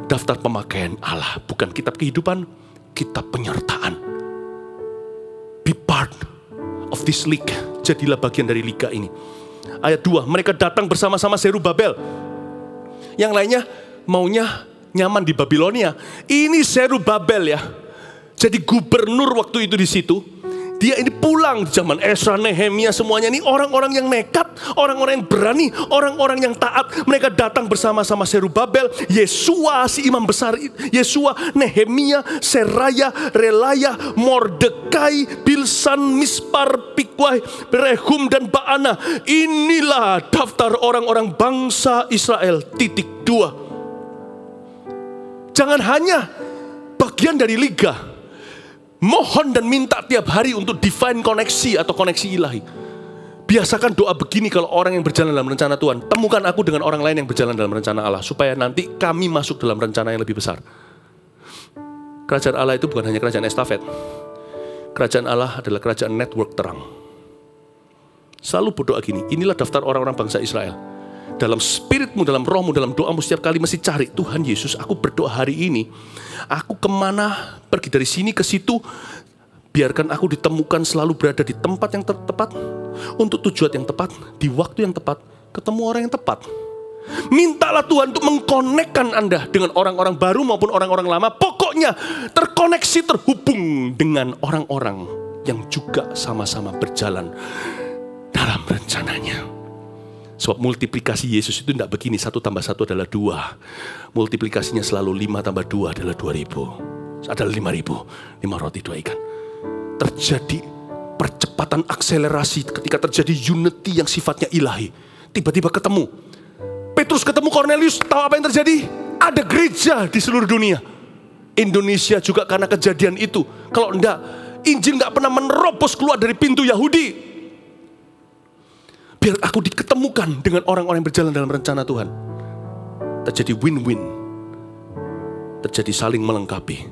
daftar pemakaian Allah. Bukan kitab kehidupan, kitab penyertaan. Be part of this league. Jadilah bagian dari liga ini. Ayat 2, mereka datang bersama-sama Zerubabel. Yang lainnya maunya nyaman di Babilonia. Ini Zerubabel ya. Jadi gubernur waktu itu di situ. Dia ini pulang di zaman Esra, Nehemia, semuanya ini orang-orang yang nekat, orang-orang yang berani, orang-orang yang taat. Mereka datang bersama-sama Zerubabel, Yesua si imam besar, Yesua, Nehemia, Seraya, Relaya, Mordekai, Bilsan, Mispar, Pikwai, Rehum dan Baana. Inilah daftar orang-orang bangsa Israel. 2. Jangan hanya bagian dari liga. Mohon dan minta tiap hari untuk divine koneksi atau koneksi ilahi. Biasakan doa begini kalau orang yang berjalan dalam rencana Tuhan. Temukan aku dengan orang lain yang berjalan dalam rencana Allah. Supaya nanti kami masuk dalam rencana yang lebih besar. Kerajaan Allah itu bukan hanya kerajaan estafet. Kerajaan Allah adalah kerajaan network terang. Selalu berdoa gini, inilah daftar orang-orang bangsa Israel. Dalam spiritmu, dalam rohmu, dalam doamu setiap kali mesti cari, Tuhan Yesus, aku berdoa hari ini, aku kemana, pergi dari sini ke situ, biarkan aku ditemukan selalu berada di tempat yang tepat, untuk tujuan yang tepat, di waktu yang tepat, ketemu orang yang tepat. Mintalah Tuhan untuk mengkonekkan Anda dengan orang-orang baru maupun orang-orang lama. Pokoknya terkoneksi, terhubung dengan orang-orang yang juga sama-sama berjalan dalam rencananya. Sebab multiplikasi Yesus itu tidak begini, 1 tambah 1 adalah 2. Multiplikasinya selalu 5 tambah 2 adalah 2000. Adalah 5.000, 5 roti 2 ikan. Terjadi percepatan akselerasi ketika terjadi unity yang sifatnya ilahi. Tiba-tiba ketemu. Petrus ketemu Cornelius, tahu apa yang terjadi? Ada gereja di seluruh dunia. Indonesia juga karena kejadian itu. Kalau enggak, Injil enggak pernah menerobos keluar dari pintu Yahudi. Biar aku diketemukan dengan orang-orang yang berjalan dalam rencana Tuhan. Terjadi win-win. Terjadi saling melengkapi.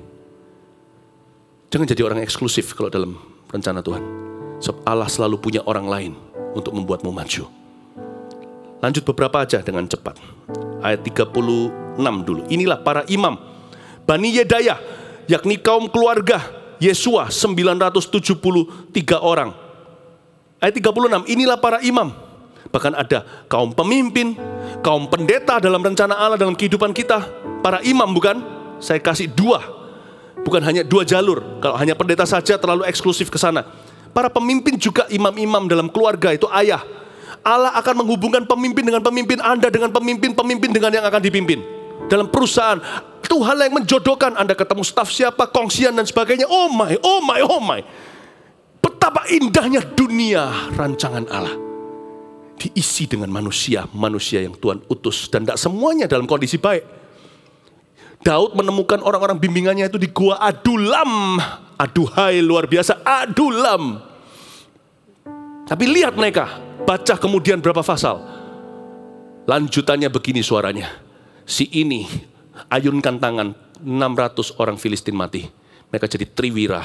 Jangan jadi orang eksklusif kalau dalam rencana Tuhan. Sebab Allah selalu punya orang lain untuk membuatmu maju. Lanjut beberapa aja dengan cepat. Ayat 36 dulu. Inilah para imam Bani Yedaya, yakni kaum keluarga Yesua 973 orang. Ayat 36, inilah para imam. Bahkan ada kaum pemimpin, kaum pendeta dalam rencana Allah dalam kehidupan kita. Para imam bukan? Saya kasih 2. Bukan hanya 2 jalur. Kalau hanya pendeta saja terlalu eksklusif ke sana. Para pemimpin juga imam-imam dalam keluarga, itu ayah. Allah akan menghubungkan pemimpin dengan pemimpin Anda, dengan pemimpin-pemimpin dengan yang akan dipimpin. Dalam perusahaan, Tuhan yang menjodohkan Anda ketemu staf siapa, kongsian dan sebagainya. Oh my, oh my, oh my. Betapa indahnya dunia rancangan Allah. Diisi dengan manusia-manusia yang Tuhan utus. Dan tidak semuanya dalam kondisi baik. Daud menemukan orang-orang bimbingannya itu di gua Adulam. Aduhai, luar biasa, Adulam. Tapi lihat mereka, baca kemudian berapa pasal. Lanjutannya begini suaranya. Si ini ayunkan tangan, 600 orang Filistin mati. Mereka jadi triwira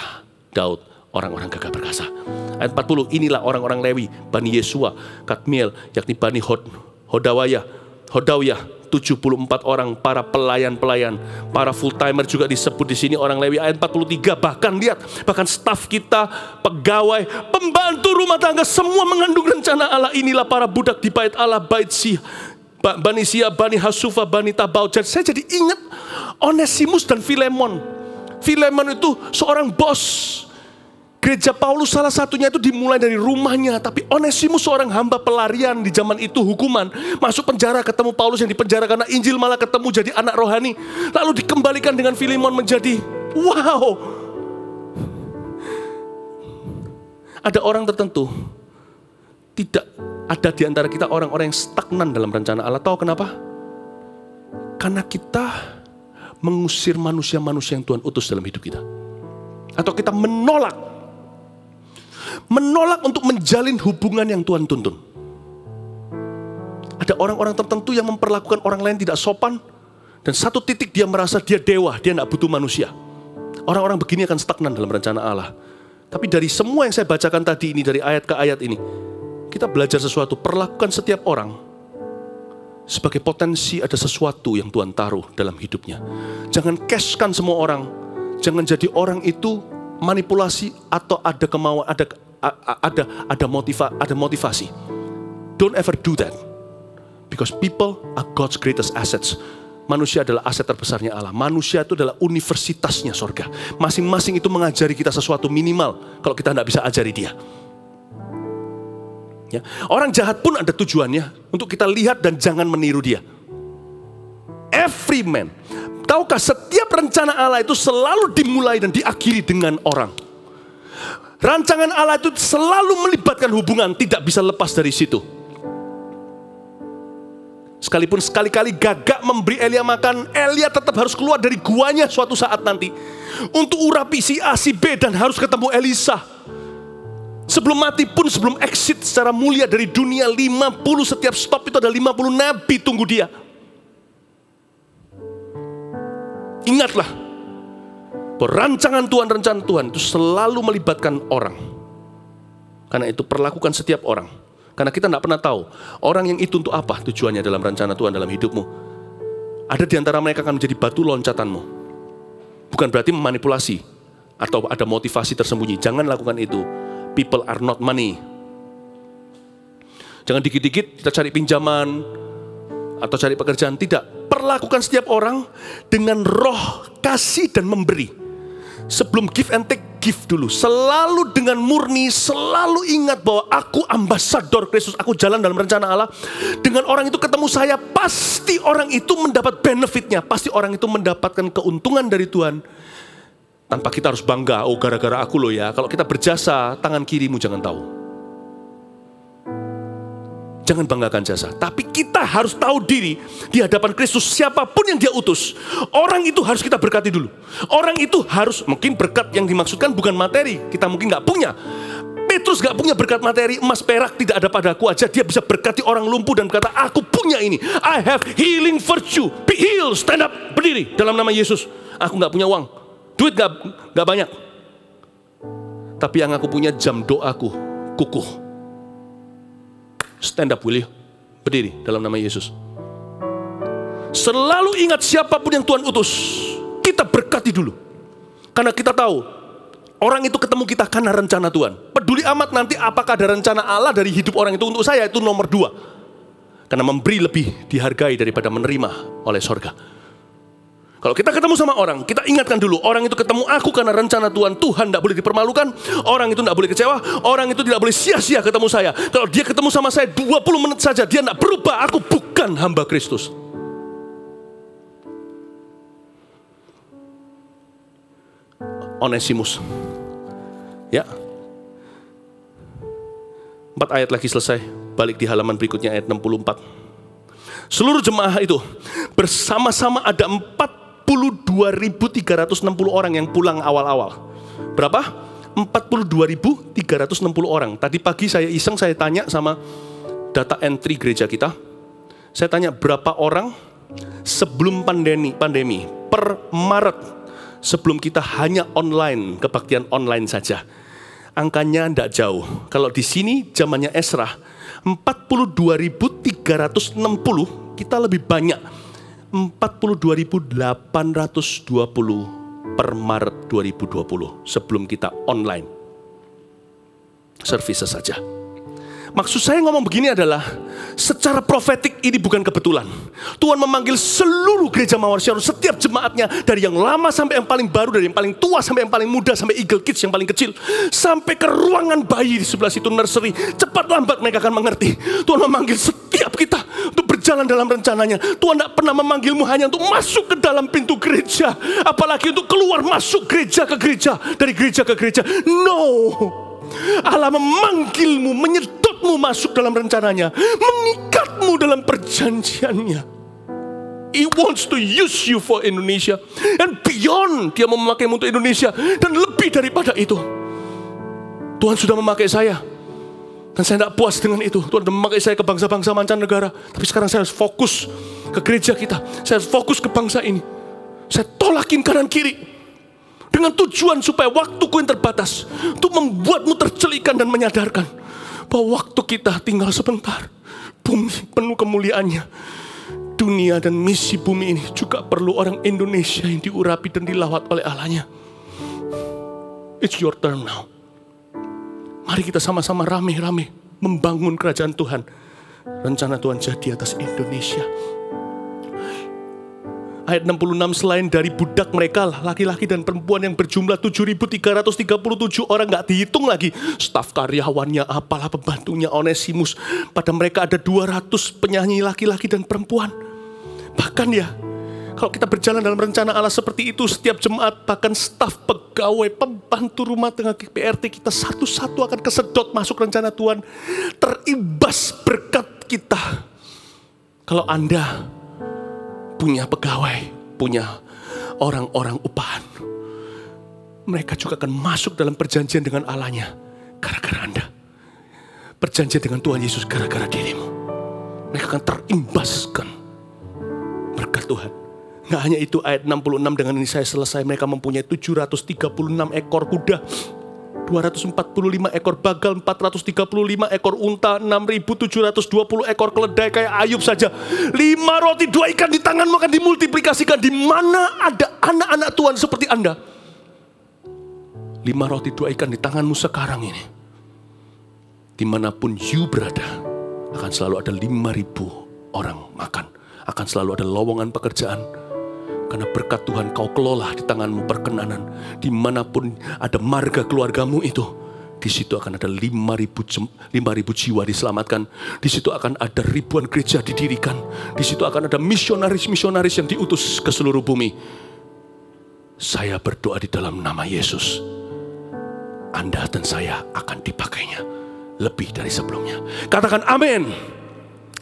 Daud, orang-orang gagah perkasa. Ayat 40, inilah orang-orang Lewi, Bani Yesua, Kadmiel, yakni Bani Hodawaya, 74 orang, para pelayan-pelayan, para full timer juga disebut di sini orang Lewi. Ayat 43, bahkan lihat, bahkan staf kita, pegawai, pembantu rumah tangga, semua mengandung rencana Allah. Inilah para budak di bait Allah, bait Bani Sia, Bani Hasufa, Bani Tabau. Saya jadi ingat Onesimus dan Filemon. Filemon itu seorang bos. Gereja Paulus salah satunya itu dimulai dari rumahnya. Tapi Onesimus seorang hamba pelarian di zaman itu, hukuman. Masuk penjara, ketemu Paulus yang dipenjara karena Injil, malah ketemu jadi anak rohani. Lalu dikembalikan dengan Filemon menjadi wow. Ada orang tertentu tidak ada di antara kita orang-orang yang stagnan dalam rencana Allah. Tahu kenapa? Karena kita mengusir manusia-manusia yang Tuhan utus dalam hidup kita. Atau kita menolak untuk menjalin hubungan yang Tuhan tuntun. Ada orang-orang tertentu yang memperlakukan orang lain tidak sopan. Dan satu titik dia merasa dia dewa, dia tidak butuh manusia. Orang-orang begini akan stagnan dalam rencana Allah. Tapi dari semua yang saya bacakan tadi ini, dari ayat ke ayat ini, kita belajar sesuatu. Perlakukan setiap orang sebagai potensi ada sesuatu yang Tuhan taruh dalam hidupnya. Jangan cashkan semua orang. Jangan jadi orang itu manipulasi atau ada kemauan, ada motivasi. Don't ever do that. Because people are God's greatest assets. Manusia adalah aset terbesarnya Allah. Manusia itu adalah universitasnya sorga. Masing-masing itu mengajari kita sesuatu minimal. Kalau kita tidak bisa ajari dia. Ya. Orang jahat pun ada tujuannya untuk kita lihat dan jangan meniru dia. Every man. Tahukah setiap rencana Allah itu selalu dimulai dan diakhiri dengan orang. Rancangan Allah itu selalu melibatkan hubungan, tidak bisa lepas dari situ. Sekalipun sekali-kali gagak memberi Elia makan, Elia tetap harus keluar dari guanya suatu saat nanti untuk urapi si A, si B, dan harus ketemu Elisa. Sebelum mati pun, sebelum exit secara mulia dari dunia, 50 setiap stop itu ada 50 nabi tunggu dia. Ingatlah, rancangan Tuhan, rencana Tuhan itu selalu melibatkan orang. Karena itu perlakukan setiap orang. Karena kita tidak pernah tahu orang yang itu untuk apa tujuannya dalam rencana Tuhan dalam hidupmu. Ada di antara mereka akan menjadi batu loncatanmu. Bukan berarti memanipulasi atau ada motivasi tersembunyi. Jangan lakukan itu. People are not money. Jangan dikit-dikit kita cari pinjaman atau cari pekerjaan. Tidak. Perlakukan setiap orang dengan roh kasih dan memberi. Sebelum give and take, give dulu. Selalu dengan murni, selalu ingat bahwa aku ambasador Kristus. Aku jalan dalam rencana Allah. Dengan orang itu ketemu saya, pasti orang itu mendapat benefitnya. Pasti orang itu mendapatkan keuntungan dari Tuhan. Tanpa kita harus bangga, oh gara-gara aku loh ya. Kalau kita berjasa, tangan kirimu jangan tahu. Jangan banggakan jasa. Tapi kita harus tahu diri di hadapan Kristus, siapapun yang dia utus, orang itu harus kita berkati dulu. Orang itu harus, mungkin berkat yang dimaksudkan bukan materi, kita mungkin gak punya. Petrus gak punya berkat materi, emas perak tidak ada padaku aja. Dia bisa berkati orang lumpuh dan berkata, aku punya ini. I have healing virtue. Be healed, stand up, berdiri dalam nama Yesus. Aku gak punya uang, duit gak banyak. Tapi yang aku punya jam doaku, kukuh. Stand up, will you? Berdiri dalam nama Yesus. Selalu ingat siapapun yang Tuhan utus, kita berkati dulu. Karena kita tahu, orang itu ketemu kita karena rencana Tuhan. Peduli amat nanti apakah ada rencana Allah dari hidup orang itu untuk saya, itu nomor 2. Karena memberi lebih dihargai daripada menerima oleh sorga. Kalau kita ketemu sama orang, kita ingatkan dulu, orang itu ketemu aku karena rencana Tuhan. Tuhan tidak boleh dipermalukan, orang itu tidak boleh kecewa, orang itu tidak boleh sia-sia ketemu saya. Kalau dia ketemu sama saya 20 menit saja, dia tidak berubah, aku bukan hamba Kristus. Onesimus. Ya. 4 ayat lagi selesai, balik di halaman berikutnya ayat 64. Seluruh jemaah itu bersama-sama ada 42.360 orang yang pulang awal-awal. Berapa? 42.360 orang. Tadi pagi saya iseng, saya tanya sama data entry gereja kita. Saya tanya berapa orang sebelum pandemi per Maret, sebelum kita hanya online, kebaktian online saja. Angkanya tidak jauh. Kalau di sini zamannya Esra 42.360, kita lebih banyak. 42.820 per Maret 2020 sebelum kita online services saja. Maksud saya ngomong begini adalah secara profetik ini bukan kebetulan. Tuhan memanggil seluruh gereja Mawar Shalom, setiap jemaatnya, dari yang lama sampai yang paling baru, dari yang paling tua sampai yang paling muda, sampai Eagle Kids yang paling kecil, sampai ke ruangan bayi di sebelah situ, nursery. Cepat lambat mereka akan mengerti. Tuhan memanggil setiap kita untuk berjalan dalam rencananya. Tuhan tidak pernah memanggilmu hanya untuk masuk ke dalam pintu gereja, apalagi untuk keluar masuk gereja ke gereja, dari gereja ke gereja. No, Allah memanggilmu, menyedotmu masuk dalam rencananya, mengikatmu dalam perjanjiannya. He wants to use you for Indonesia and beyond. Dia memakaimu untuk Indonesia dan lebih daripada itu. Tuhan sudah memakai saya dan saya tidak puas dengan itu. Tuhan sudah memakai saya ke bangsa-bangsa mancanegara, tapi sekarang saya harus fokus ke gereja kita. Saya harus fokus ke bangsa ini. Saya tolakin kanan kiri dengan tujuan supaya waktuku yang terbatas untuk membuatmu tercelikan dan menyadarkan bahwa waktu kita tinggal sebentar. Bumi penuh kemuliaannya. Dunia dan misi bumi ini juga perlu orang Indonesia yang diurapi dan dilawat oleh Allahnya. It's your turn now. Mari kita sama-sama rame-rame membangun kerajaan Tuhan. Rencana Tuhan jadi atas Indonesia. Ayat 66, selain dari budak mereka, laki-laki dan perempuan yang berjumlah 7.337 orang, gak dihitung lagi staf karyawannya, apalah pembantunya, Onesimus. Pada mereka ada 200 penyanyi laki-laki dan perempuan. Bahkan ya, kalau kita berjalan dalam rencana Allah seperti itu, setiap jemaat, bahkan staf, pegawai, pembantu rumah tangga PRT kita satu-satu akan kesedot masuk rencana Tuhan. Terimbas berkat kita. Kalau Anda punya pegawai, punya orang-orang upahan, mereka juga akan masuk dalam perjanjian dengan Allahnya gara-gara Anda. Perjanjian dengan Tuhan Yesus gara-gara dirimu. Mereka akan terimbaskan berkat Tuhan. Nggak hanya itu, ayat 66, dengan ini saya selesai. Mereka mempunyai 736 ekor kuda, 245 ekor bagal, 435 ekor unta, 6.720 ekor keledai kayak Ayub saja. 5 roti 2 ikan di tanganmu akan dimultiplikasikan. Di mana ada anak-anak Tuhan seperti Anda? 5 roti 2 ikan di tanganmu sekarang ini. Dimanapun you berada, akan selalu ada 5.000 orang makan. akan selalu ada lowongan pekerjaan. Karena berkat Tuhan kau kelola di tanganmu perkenanan. Dimanapun ada marga keluargamu itu, di situ akan ada 5.000 jiwa diselamatkan. Di situ akan ada ribuan gereja didirikan. Di situ akan ada misionaris-misionaris yang diutus ke seluruh bumi. Saya berdoa di dalam nama Yesus, Anda dan saya akan dipakainya lebih dari sebelumnya. Katakan amin.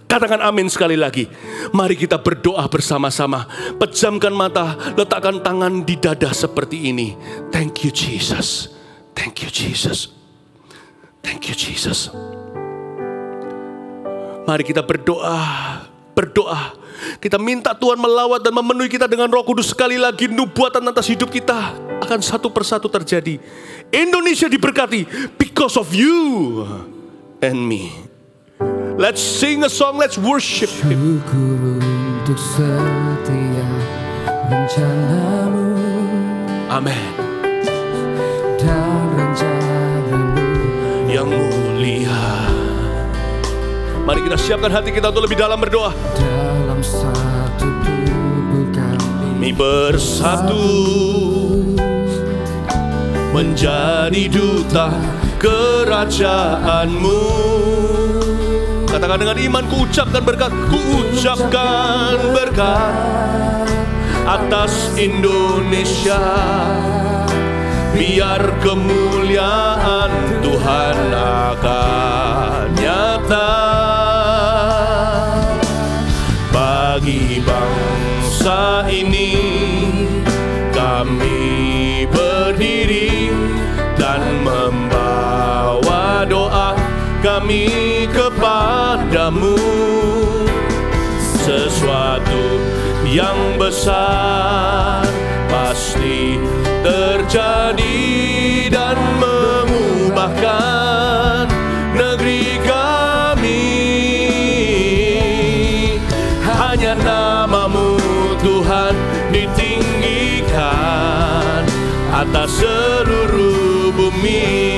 Katakan amin sekali lagi. Mari kita berdoa bersama-sama. Pejamkan mata, letakkan tangan di dada seperti ini. Thank you Jesus. Thank you Jesus. Thank you Jesus. Mari kita berdoa. Berdoa. Kita minta Tuhan melawat dan memenuhi kita dengan Roh Kudus. Sekali lagi nubuatan atas hidup kita akan satu persatu terjadi. Indonesia diberkati because of you and me. Let's sing a song, let's worship Him. Syukur untuk setiap rencanamu. Amin. Dan rencanamu yang mulia. Mari kita siapkan hati kita untuk lebih dalam berdoa. Dalam satu tubuh kami bersatu, menjadi duta kerajaanmu. Katakan dengan iman, ku ucapkan berkat, ku ucapkan berkat atas Indonesia. Biar kemuliaan Tuhan akan nyata bagi bangsa ini. Kami berdiri dan membawa doa kami kepadamu. Sesuatu yang besar pasti terjadi dan mengubahkan negeri kami. Hanya namamu Tuhan ditinggikan atas seluruh bumi.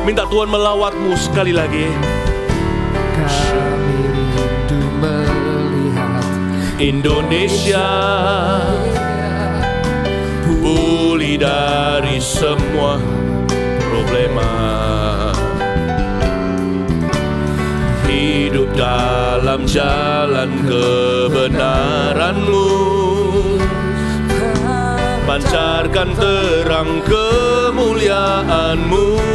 Minta Tuhan melawatmu sekali lagi. Kami rindu melihat Indonesia pulih dari semua problema. Hidup dalam jalan kebenaran-Mu, pancarkan terang kemuliaan-Mu.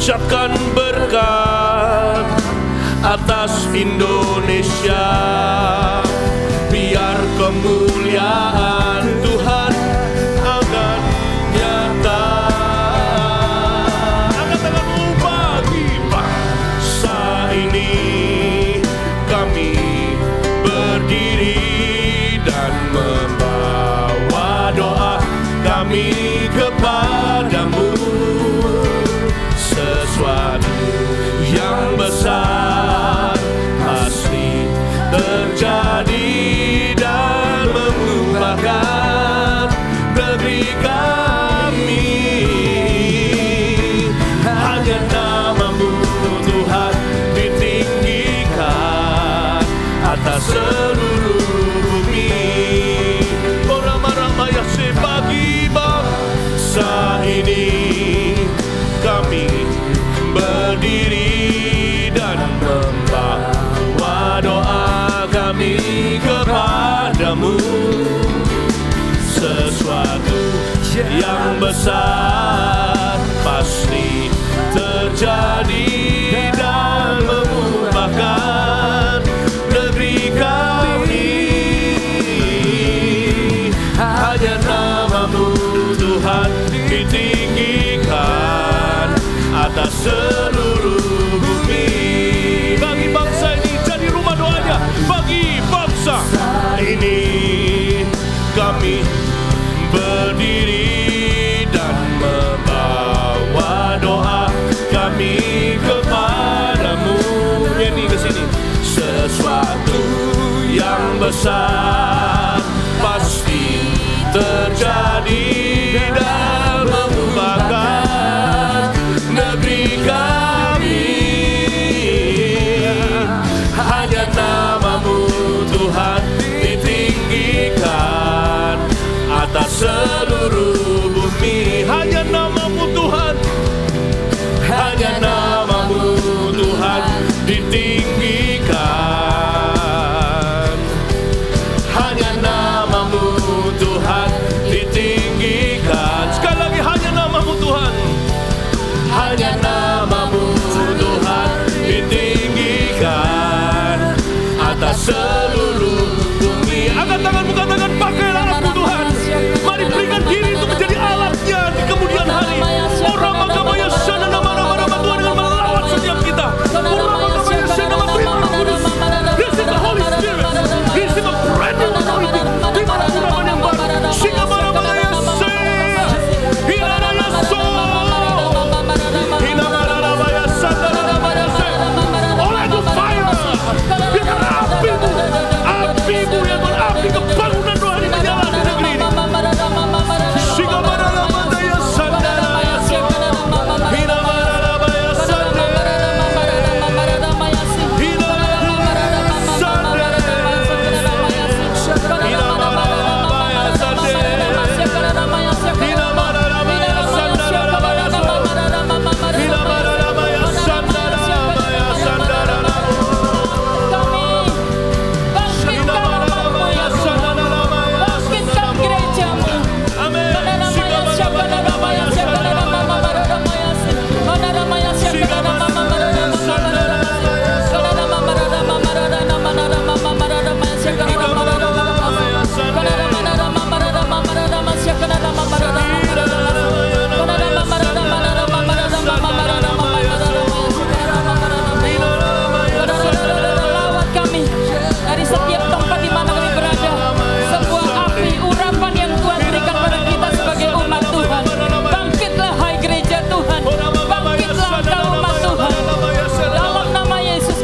Ucapkan berkat atas Indonesia. Biar kemuliaan Tuhan akan nyata. Angkat tanganmu bagi bangsa ini. Kami berdiri dan membawa doa kami kepadamu. Sesuatu yang besar pasti terjadi dan mengubahkan negeri kami. Hanya namamu Tuhan ditinggikan atas seluruh bumi. Orang-orang yang bagi bangsa ini. Kami berdiri dan membawa doa kami kepadamu. Sesuatu yang besar pasti terjadi dan mengubahkan negeri kami. Hanya namamu Tuhan ditinggikan atas seluruh bumi. Bagi bangsa ini jadi rumah doanya. Bagi bangsa ini kami berdiri dan membawa doa kami kepadamu. Ini ke sini. Sesuatu yang besar pasti terjadi dan mengubahkan negeri kami. seluruh bumi. Hanya nama-Mu Tuhan, hanya nama-Mu Tuhan ditinggikan. Hanya nama-Mu Tuhan ditinggikan. Sekali lagi, hanya nama-Mu Tuhan, hanya nama-Mu Tuhan ditinggikan atas seluruh bumi. Angkat tanganmu, katakan, pakailah aku Tuhan. Mari berikan diri untuk menjadi alatnya di kemudian hari. Orang magamaya sana nama-nama Tuhan dengan melawat setiap kita. Orang magamaya sana nama Tuhan Kudus. Receive the Holy Spirit. Receive a brand new anointing. Di mana urapan yang baru. Sehingga mana-mana say. Hiraraya so. Hinamarabaya sana namanya say. Oleh itu fire. Biar api-Mu. Api-Mu yang berapi kebangunan rohani menyala di negeri ini. Sehingga mana-mana sana namanya so. Hinamarabaya sana. Lawat kami dari setiap tempat di mana kami berada. Sebuah api urapan yang Tuhan berikan pada kita sebagai umat Tuhan. Bangkitlah hai gereja Tuhan. Bangkitlah engkau umat Tuhan. Dalam nama Yesus.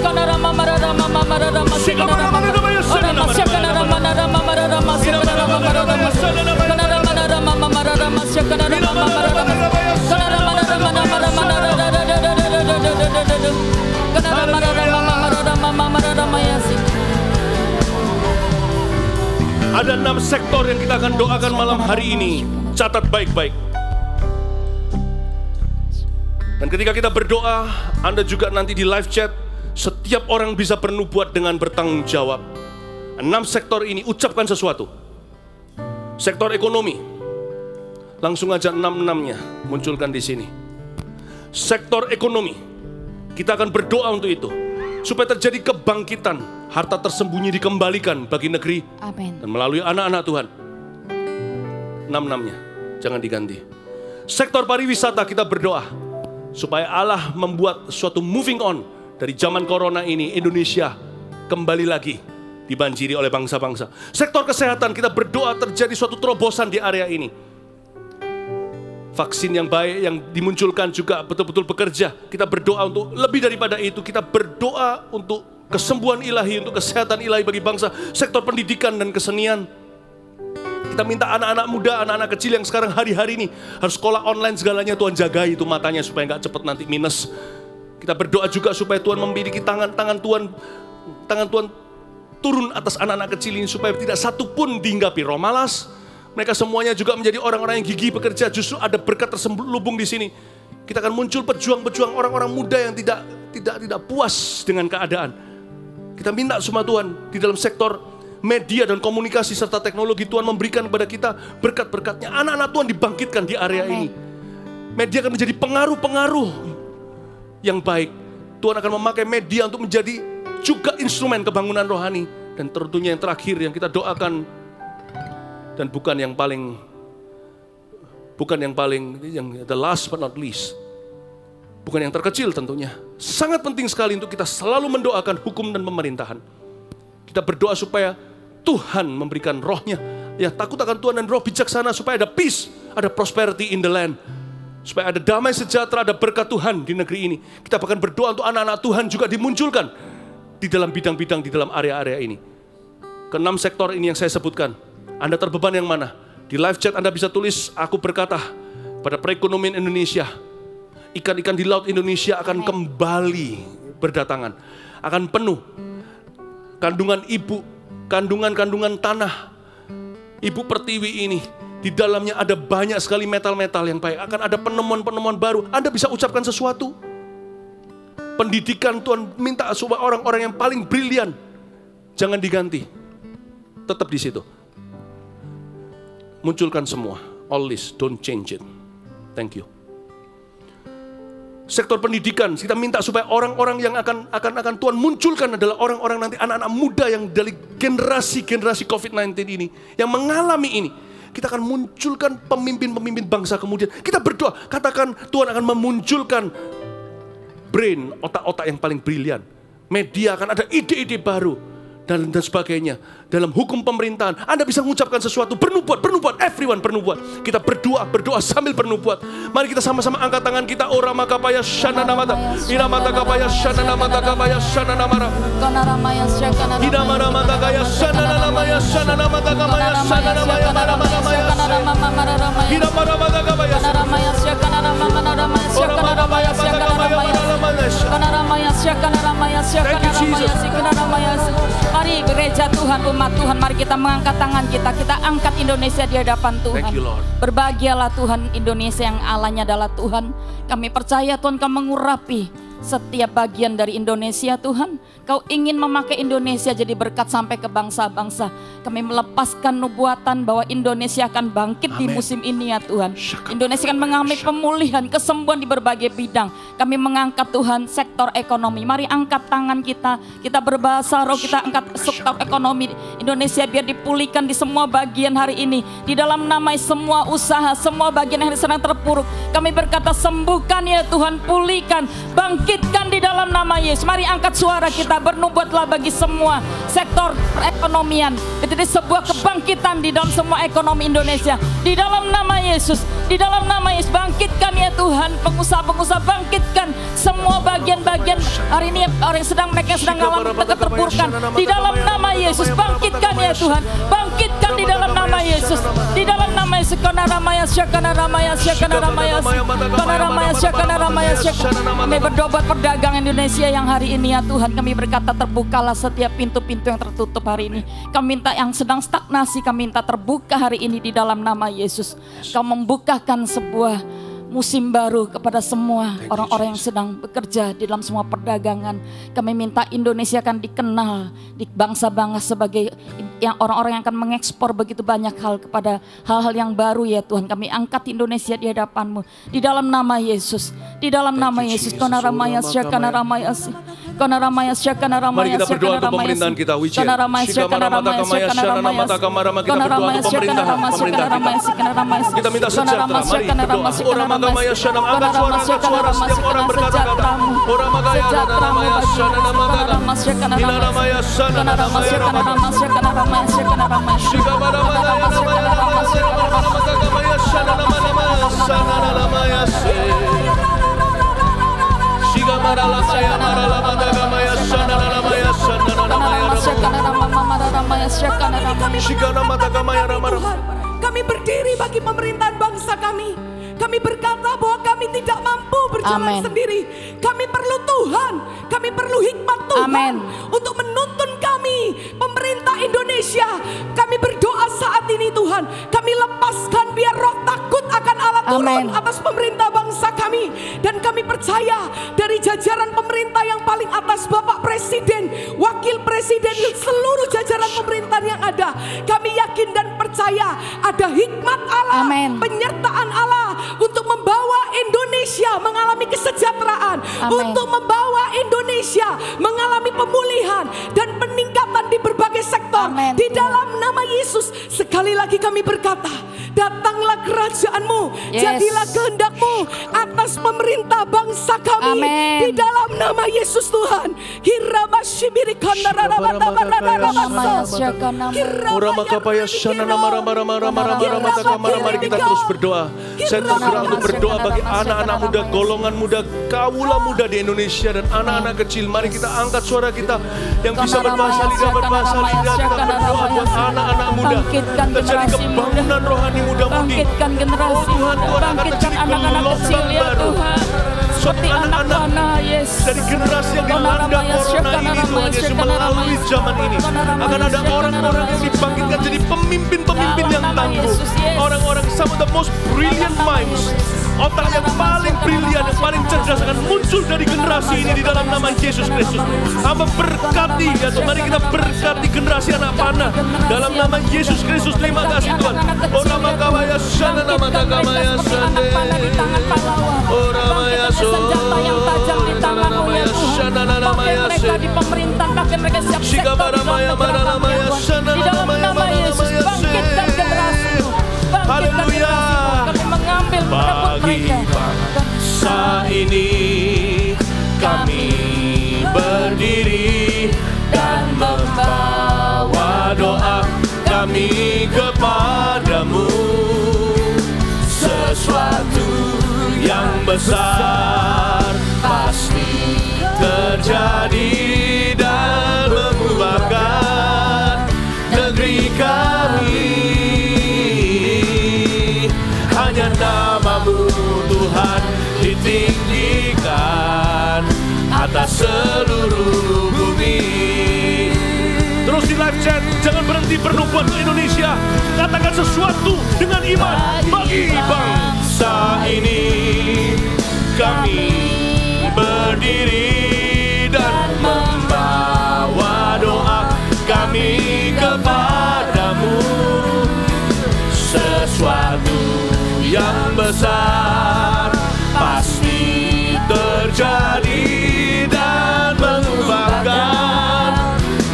Ada 6 sektor yang kita akan doakan malam hari ini. Catat baik-baik. Dan ketika kita berdoa, Anda juga nanti di live chat, setiap orang bisa bernubuat dengan bertanggung jawab. 6 sektor ini, ucapkan sesuatu. Sektor ekonomi, langsung aja 6-6-nya munculkan di sini. Sektor ekonomi, kita akan berdoa untuk itu, supaya terjadi kebangkitan, harta tersembunyi dikembalikan bagi negeri. Amin. Dan melalui anak-anak Tuhan. 6-6-nya, jangan diganti. Sektor pariwisata, kita berdoa supaya Allah membuat suatu moving on dari zaman corona ini. Indonesia kembali lagi dibanjiri oleh bangsa-bangsa. Sektor kesehatan, kita berdoa terjadi suatu terobosan di area ini. Vaksin yang baik yang dimunculkan juga betul-betul bekerja. Kita berdoa untuk lebih daripada itu. Kita berdoa untuk kesembuhan ilahi, untuk kesehatan ilahi bagi bangsa. Sektor pendidikan dan kesenian, kita minta anak-anak muda, anak-anak kecil yang sekarang hari-hari ini harus sekolah online segalanya, Tuhan jagai itu matanya supaya nggak cepat nanti minus. Kita berdoa juga supaya Tuhan memiliki tangan Tuhan turun atas anak-anak kecil ini supaya tidak satu pun dihinggapi roh malas. Mereka semuanya juga menjadi orang-orang yang gigih bekerja. Justru ada berkat terselubung di sini. Kita akan muncul pejuang-pejuang, orang-orang muda yang tidak puas dengan keadaan. Kita minta semua Tuhan di dalam sektor media dan komunikasi serta teknologi, Tuhan memberikan kepada kita berkat-berkatnya. Anak-anak Tuhan dibangkitkan di area ini. Media akan menjadi pengaruh-pengaruh yang baik. Tuhan akan memakai media untuk menjadi juga instrumen kebangunan rohani. Dan tentunya yang terakhir yang kita doakan, dan bukan yang the last but not least, bukan yang terkecil tentunya, sangat penting sekali untuk kita selalu mendoakan hukum dan pemerintahan. Kita berdoa supaya Tuhan memberikan rohnya, ya takut akan Tuhan dan roh bijaksana, supaya ada peace, ada prosperity in the land, supaya ada damai sejahtera, ada berkat Tuhan di negeri ini. Kita bahkan berdoa untuk anak-anak Tuhan juga dimunculkan di dalam bidang-bidang, di dalam area-area ini. Ke-6 sektor ini yang saya sebutkan. Anda terbeban yang mana? Di live chat Anda bisa tulis, aku berkata pada perekonomian Indonesia, ikan-ikan di laut Indonesia akan kembali berdatangan, akan penuh. Kandungan ibu, kandungan tanah, ibu pertiwi ini Di dalamnya ada banyak sekali metal-metal yang baik. Akan ada penemuan-penemuan baru. Anda bisa ucapkan sesuatu. Pendidikan Tuhan minta supaya orang-orang yang paling brilian jangan diganti. Tetap di situ. Munculkan semua. All this, don't change it. Thank you. Sektor pendidikan, kita minta supaya orang-orang yang akan Tuhan munculkan adalah orang-orang nanti anak-anak muda yang dari generasi COVID-19 ini, yang mengalami ini. Kita akan munculkan pemimpin-pemimpin bangsa kemudian. Kita berdoa, katakan Tuhan akan memunculkan brain, otak-otak yang paling brilian. Media akan ada ide-ide baru dan sebagainya. Dalam hukum pemerintahan, Anda bisa mengucapkan sesuatu, bernubuat, everyone bernubuat. Kita berdoa sambil bernubuat. Mari kita sama-sama angkat tangan kita. Ora makapaya shana namata, ina mata kapaya shana namata kapaya shana namara. Ina mara mata kaya shana namaya shana namata kapaya shana namaya mara mara maya. Ina mara mata kapaya shana namaya shana namaya mara. Mari gereja Tuhan, umat Tuhan, mari kita mengangkat tangan kita. Kita angkat Indonesia di hadapan Tuhan. Berbahagialah Tuhan Indonesia yang Allahnya adalah Tuhan. Kami percaya Tuhan Kau mengurapi setiap bagian dari Indonesia Tuhan. Kau ingin memakai Indonesia jadi berkat sampai ke bangsa-bangsa. Kami melepaskan nubuatan bahwa Indonesia akan bangkit di musim ini ya Tuhan. Indonesia akan mengalami pemulihan, kesembuhan di berbagai bidang. Kami mengangkat Tuhan sektor ekonomi. Mari angkat tangan kita. Kita berbahasa roh, kita angkat sektor ekonomi Indonesia biar dipulihkan di semua bagian hari ini. Di dalam nama semua usaha, semua bagian yang sedang terpuruk. Kami berkata sembuhkan ya Tuhan, pulihkan, bangkitkan di dalam nama Yesus. Mari angkat suara kita, bernubuatlah bagi semua sektor perekonomian. Jadi sebuah kebangkitan di dalam semua ekonomi Indonesia. Di dalam nama Yesus, di dalam nama Yesus, bangkitkan ya Tuhan. Pengusaha-pengusaha bangkitkan semua bagian-bagian hari ini orang mereka sedang mengalami keterpurukan. Di dalam nama Yesus, bangkitkan ya Tuhan. Bangkitkan di dalam nama Yesus. Di dalam nama Yesus. Kami berdoa buat perdagangan Indonesia yang hari ini ya Tuhan. Kami berkata terbukalah setiap pintu-pintu yang tertutup hari ini. Kami minta yang sedang stagnasi, kami minta terbuka hari ini di dalam nama Yesus. Kau membukakan sebuah musim baru kepada semua orang-orang yang sedang bekerja di dalam semua perdagangan. Kami minta Indonesia akan dikenal di bangsa-bangsa sebagai yang orang-orang yang akan mengekspor begitu banyak hal kepada hal-hal yang baru ya Tuhan. Kami angkat Indonesia di hadapan-Mu di dalam nama Yesus. Di dalam nama Yesus. Mari kita berdoa untuk pemerintahan kita. Kita berdoa untuk pemerintahan. Kita minta sejahtera. Mari berdoa. Ora magamaya shanam, angkat suara setiap orang berkata-kata. Ora magaya namaya shanam namaya. Ina namaya shanam namaya. Shika baramaya namaya namaya shanam namaya shanam namaya. Shika maralamaya maralamaya shanam namaya shanam namaya. Kami berdiri bagi pemerintahan bangsa kami. Kami berkata bahwa kami tidak mampu berjalan sendiri. Kami perlu Tuhan. Kami perlu hikmat Tuhan untuk menuntun kami, pemerintah Indonesia. Kami berdoa saat ini Tuhan. Kami lepaskan biar roh takut akan Allah turun atas pemerintah bangsa kami. Dan kami percaya dari jajaran pemerintah yang paling atas, Bapak Presiden, Wakil Presiden, seluruh jajaran pemerintahan yang ada. Kami yakin dan percaya ada hikmat Allah, penyertaan Allah untuk membawa Indonesia mengalami kesejahteraan, untuk membawa Indonesia mengalami pemulihan dan peningkatan di berbagai sektor. Di dalam nama Yesus, sekali lagi kami berkata, datanglah kerajaan-Mu, jadilah kehendak-Mu atas pemerintah bangsa kami. Di dalam nama Yesus Tuhan. Mari kita terus berdoa. Saya tergerak untuk berdoa bagi anak-anak muda, golongan muda, kaula muda di Indonesia dan anak-anak kecil. Mari kita angkat suara kita yang bisa berbahasa lidah. Kita berdoa buat anak-anak muda. Terjadi kebangunan rohani muda-mudi. Bangkitkan generasi muda, bangkitkan anak-anak kecil ya Tuhan. suatu anak-anak dari generasi yang dilanda corona ini Tuhan Yesus, melalui zaman ini akan ada orang-orang yang dibangkitkan jadi pemimpin-pemimpin yang tangguh, orang-orang some of the most brilliant minds, otak yang paling brilian, yang paling cerdas akan muncul dari generasi ini di dalam nama Yesus Kristus. Hamba berkati, ya Tuhan, mari kita berkati generasi anak panah dalam nama Yesus Kristus. Terima kasih Tuhan. Oh nama kawaya sana, nama kawaya sana, oh namanya senjata yang tajam di tanganmu ya Tuhan. Pakai mereka di pemerintahan, pakai mereka siap sektor di dalam nama Yesus. Bangkitkan generasimu, bangkitkan generasimu. Kami mengambil, merebut mereka. Bangsa ini kami berdiri dan membawa doa kami kepadamu. Sesuatu yang besar pasti terjadi dan mengubahkan negeri kami. Hanya namamu Tuhan ditinggikan atas seluruh bumi. Terus di live chat, jangan berhenti bernubuat ke Indonesia. Katakan sesuatu dengan iman bagi bangsa ini. Kami berdiri dan membawa doa kami kepadamu. Sesuatu yang besar pasti terjadi dan mengubahkan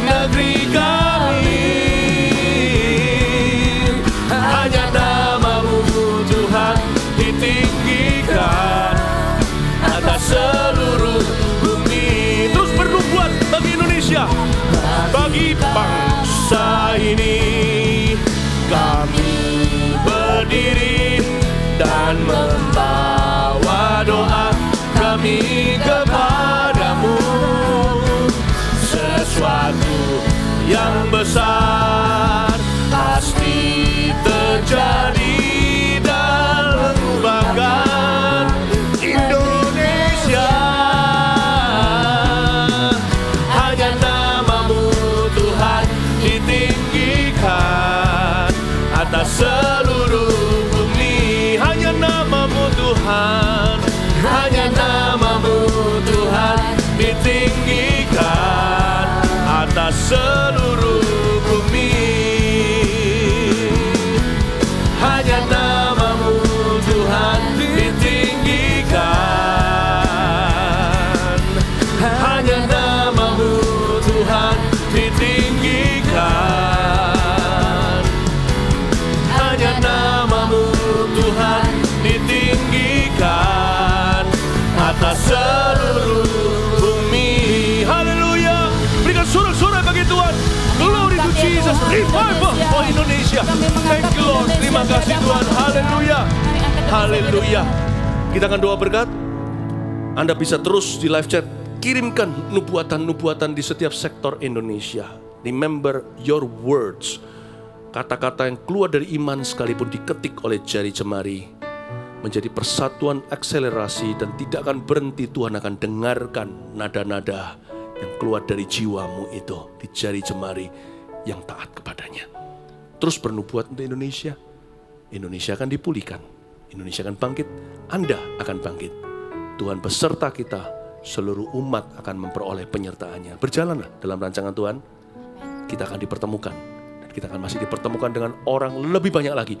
negeri kami. Hanya namamu Tuhan ditinggikan atas seluruh bumi. Terus bernubuat bagi Indonesia, bagi bangsa ini. Kami berdiri dan membawa doa kami kepadamu. Sesuatu yang besar pasti terjadi dan mengubahkan Indonesia. Hanya namamu Tuhan ditinggikan atas seluruh bumi. Hanya namamu Tuhan, hanya namamu Tuhan ditinggikan atas seluruh bumi. Hanya namamu Tuhan ditinggikan. Hanya namamu Tuhan ditinggikan. Hanya namamu Tuhan ditinggikan atas seluruh bumi. Haleluya. Berikan sorak-sorak bagi Tuhan. Glory to Jesus. Revival for Indonesia. Thank you Lord. Terima kasih Tuhan. Haleluya. Haleluya. Kita akan doa berkat. Anda bisa terus di live chat kirimkan nubuatan-nubuatan di setiap sektor Indonesia. Remember your words. Kata-kata yang keluar dari iman sekalipun diketik oleh jari jemari menjadi persatuan akselerasi dan tidak akan berhenti. Tuhan akan dengarkan nada-nada yang keluar dari jiwamu itu di jari jemari yang taat kepadanya. Terus bernubuat untuk Indonesia. Indonesia akan dipulihkan. Indonesia akan bangkit. Anda akan bangkit. Tuhan beserta kita. Seluruh umat akan memperoleh penyertaannya. Berjalanlah dalam rancangan Tuhan. Kita akan dipertemukan. Dan kita akan masih dipertemukan dengan orang lebih banyak lagi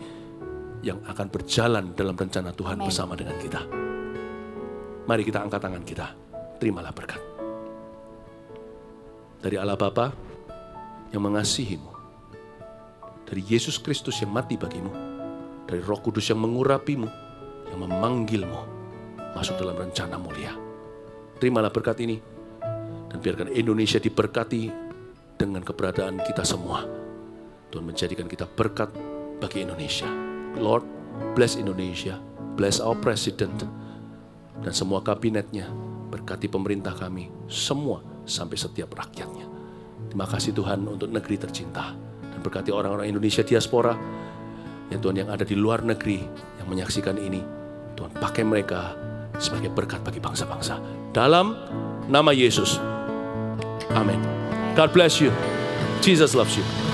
yang akan berjalan dalam rencana Tuhan bersama dengan kita. Mari kita angkat tangan kita. Terimalah berkat. Dari Allah Bapa yang mengasihimu. Dari Yesus Kristus yang mati bagimu. Dari Roh Kudus yang mengurapimu. Yang memanggilmu masuk dalam rencana mulia. Terimalah berkat ini. Dan biarkan Indonesia diberkati dengan keberadaan kita semua. Tuhan menjadikan kita berkat bagi Indonesia. Lord, bless Indonesia. Bless our president. Dan semua kabinetnya. Berkati pemerintah kami. Semua sampai setiap rakyatnya. Terima kasih Tuhan untuk negeri tercinta. Dan berkati orang-orang Indonesia diaspora. Ya Tuhan yang ada di luar negeri yang menyaksikan ini. Tuhan pakai mereka sebagai berkat bagi bangsa-bangsa. Dalam nama Yesus. Amin. God bless you. Jesus loves you.